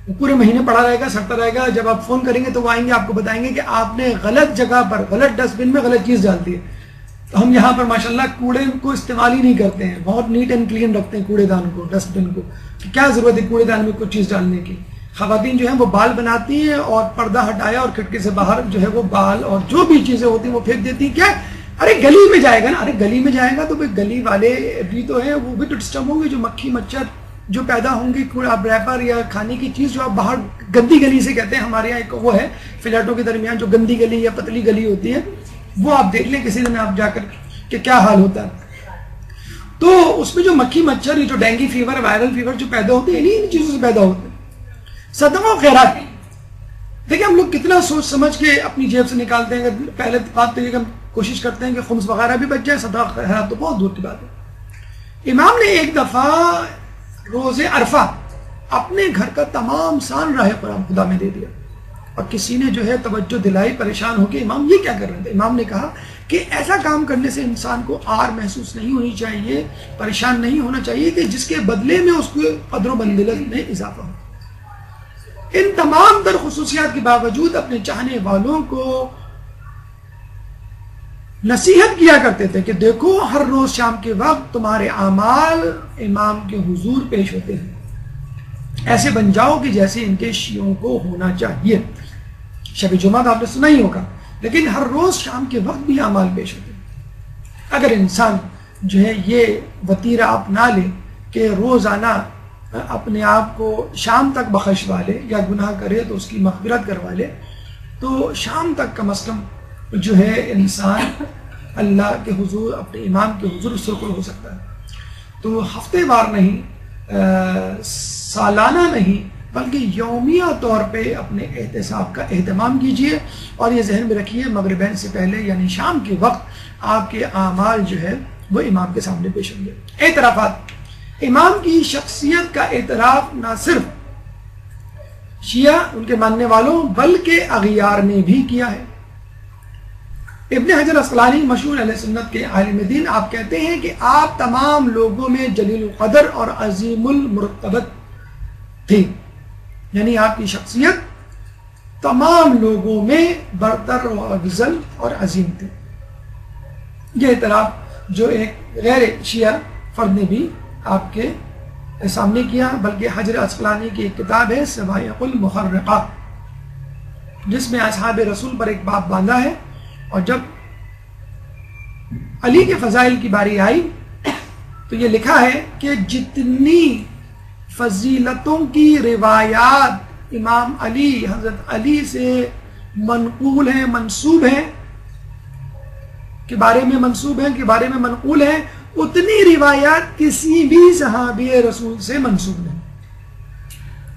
[SPEAKER 2] وہ پورے مہینے پڑا رہے گا, سڑتا رہے گا. جب آپ فون کریں گے تو وہ آئیں گے, آپ کو بتائیں گے کہ آپ نے غلط جگہ پر, غلط ڈسٹ بن میں غلط چیز ڈال دی ہے. تو ہم یہاں پر ماشاءاللہ کوڑے کو استعمال ہی نہیں کرتے ہیں, بہت نیٹ اینڈ کلین رکھتے ہیں کوڑے دان کو, ڈسٹ بن کو. کیا ضرورت ہے کوڑے دان میں کوئی چیز ڈالنے کی؟ خواتین جو ہیں وہ بال بناتی ہیں اور پردہ ہٹایا اور کھڑکی سے باہر جو ہے وہ بال اور جو بھی چیزیں ہوتی ہیں وہ پھینک دیتی ہیں. کیا ارے گلی میں جائے گا نا, ارے گلی میں جائے گا تو گلی والے بھی تو ہیں, وہ بھی تو ڈسٹرب ہوں گے. جو مکھی مچھر جو پیدا ہوں گی, ریپر یا کھانے کی چیز جو آپ باہر گندی گلی سے کہتے ہیں, ہمارے یہاں ایک وہ ہے فلیٹوں کے درمیان جو گندی گلی یا پتلی گلی ہوتی ہے, وہ آپ دیکھ لیں کسی دن آپ جا کر کہ کیا حال ہوتا ہے. تو اس میں جو مکھی مچھر, جو ڈینگی فیور, وائرل فیور جو پیدا ہوتے ہیں انہیں چیزوں سے پیدا ہوتے ہیں. صدقہ و خیرات, دیکھیں ہم لوگ کتنا سوچ سمجھ کے اپنی جیب سے نکالتے ہیں. پہلے بات تو یہ کہ ہم کوشش کرتے ہیں کہ خمس وغیرہ بھی بچ جائے, صدقہ و خیرات تو بہت دور کی بات ہے. امام نے ایک دفعہ روز عرفہ اپنے گھر کا تمام سان راہ قرآن خدا میں دے دیا, اور کسی نے جو ہے توجہ دلائی, پریشان ہو کے امام یہ کیا کر رہے تھے. امام نے کہا کہ ایسا کام کرنے سے انسان کو آر محسوس نہیں ہونی چاہیے, پریشان نہیں ہونا چاہیے کہ جس کے بدلے میں اس کو قدر و منزلت میں اضافہ ہو. ان تمام در خصوصیات کے باوجود اپنے چاہنے والوں کو نصیحت کیا کرتے تھے کہ دیکھو ہر روز شام کے وقت تمہارے اعمال امام کے حضور پیش ہوتے ہیں, ایسے بن جاؤ کہ جیسے ان کے شیعوں کو ہونا چاہیے. شب جمعہ آپ نے سنا ہی ہوگا, لیکن ہر روز شام کے وقت بھی اعمال پیش ہوتے ہیں. اگر انسان جو ہے یہ وتیرہ اپنا لے کہ روزانہ اپنے آپ کو شام تک بخشوا لے, یا گناہ کرے تو اس کی مغفرت کروا لے, تو شام تک کم از کم جو ہے انسان اللہ کے حضور, اپنے امام کے حضور سرخر ہو سکتا ہے. تو ہفتے وار نہیں, سالانہ نہیں, بلکہ یومیہ طور پہ اپنے احتساب کا اہتمام کیجیے, اور یہ ذہن میں رکھیے مغربین سے پہلے یعنی شام کے وقت آپ کے اعمال جو ہے وہ امام کے سامنے پیش ہوں گے. اعترافات, امام کی شخصیت کا اعتراف نہ صرف شیعہ ان کے ماننے والوں بلکہ اغیار نے بھی کیا ہے. ابن حجر اسقلانی مشہور اہل سنت کے عالم دین, آپ کہتے ہیں کہ آپ تمام لوگوں میں جلیل القدر اور عظیم المرتبت تھے, یعنی آپ کی شخصیت تمام لوگوں میں برتر و افضل اور عظیم تھی. یہ اعتراف جو ایک غیر شیعہ فرد نے بھی آپ کے سامنے کیا, بلکہ حجر اسقلانی کی ایک کتاب ہے سوائق المحرقہ, جس میں اصحاب رسول پر ایک باب باندھا ہے. اور جب علی کے فضائل کی باری آئی تو یہ لکھا ہے کہ جتنی فضیلتوں کی روایات امام علی, حضرت علی سے منقول ہیں, منسوب ہیں, کے بارے میں منسوب ہیں, کے بارے میں منقول ہیں, اتنی روایات کسی بھی صحابی رسول سے منسوب نہیں.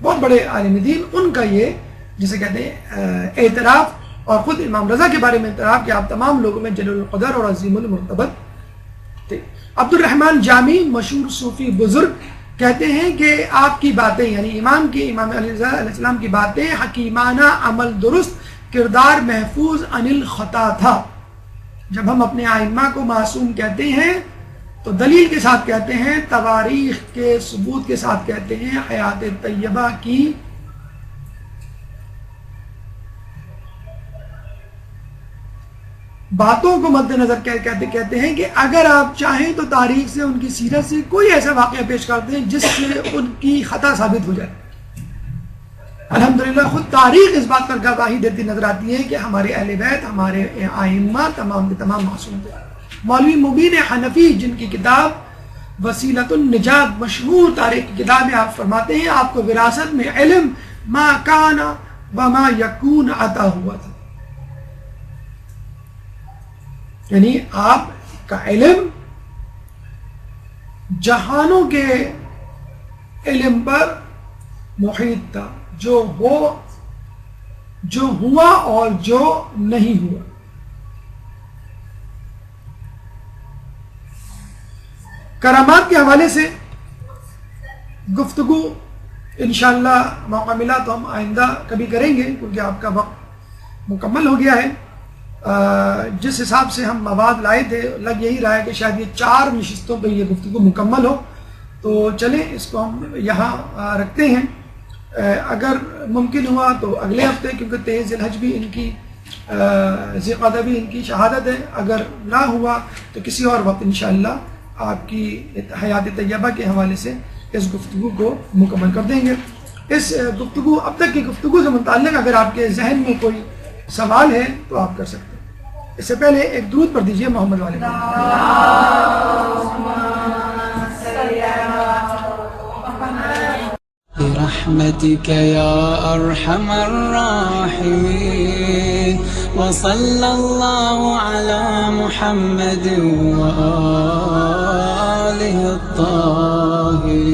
[SPEAKER 2] بہت بڑے عالم دین, ان کا یہ جسے کہتے ہیں اعتراف, اور خود امام رضا کے بارے میں اعتراف کہ آپ تمام لوگوں میں جلیل القدر اور عظیم المرتبت تھے. عبد الرحمن جامی مشہور صوفی بزرگ کہتے ہیں کہ آپ کی باتیں یعنی امام علیہ السلام کی باتیں حکیمانہ، عمل درست، کردار محفوظ، عن الخطا تھا. جب ہم اپنے ائمہ کو معصوم کہتے ہیں تو دلیل کے ساتھ کہتے ہیں، تواریخ کے ثبوت کے ساتھ کہتے ہیں، حیات طیبہ کی باتوں کو مد نظر کہتے ہیں کہ اگر آپ چاہیں تو تاریخ سے، ان کی سیرت سے کوئی ایسا واقعہ پیش کرتے ہیں جس سے ان کی خطا ثابت ہو جائے. الحمدللہ خود تاریخ اس بات پر گواہی دیتی نظر آتی ہے کہ ہمارے اہل بیت، ہمارے ائمہ تمام کے تمام معصوم تھے. مولوی مبین حنفی جن کی کتاب وسیلۃ النجات مشہور تاریخ کی کتاب ہے، آپ فرماتے ہیں آپ کو وراثت میں علم ما کان وما یکون عطا ہوا تھا. یعنی آپ کا علم جہانوں کے علم پر محیط تھا، جو ہوا اور جو نہیں ہوا. کرامات کے حوالے سے گفتگو انشاءاللہ موقع ملا تو ہم آئندہ کبھی کریں گے، کیونکہ آپ کا وقت مکمل ہو گیا ہے. جس حساب سے ہم مواد لائے تھے لگ یہی رہا ہے کہ شاید یہ 4 نشستوں پہ یہ گفتگو مکمل ہو. تو چلیں اس کو ہم یہاں رکھتے ہیں. اگر ممکن ہوا تو اگلے ہفتے، کیونکہ 23 ذی الحج بھی ان کی ذی القعدہ بھی ان کی شہادت ہے، اگر نہ ہوا تو کسی اور وقت انشاءاللہ آپ کی حیات طیبہ کے حوالے سے اس گفتگو کو مکمل کر دیں گے. اس گفتگو اب تک کی گفتگو سے متعلق اگر آپ کے ذہن میں کوئی سوال ہے تو آپ کر سکتے ہیں. اس سے پہلے ایک درود پڑھ دیجئے محمد والے پر.
[SPEAKER 3] برحمتك يا أرحم الراحمين وصلى الله على محمد وآله الطاهرين.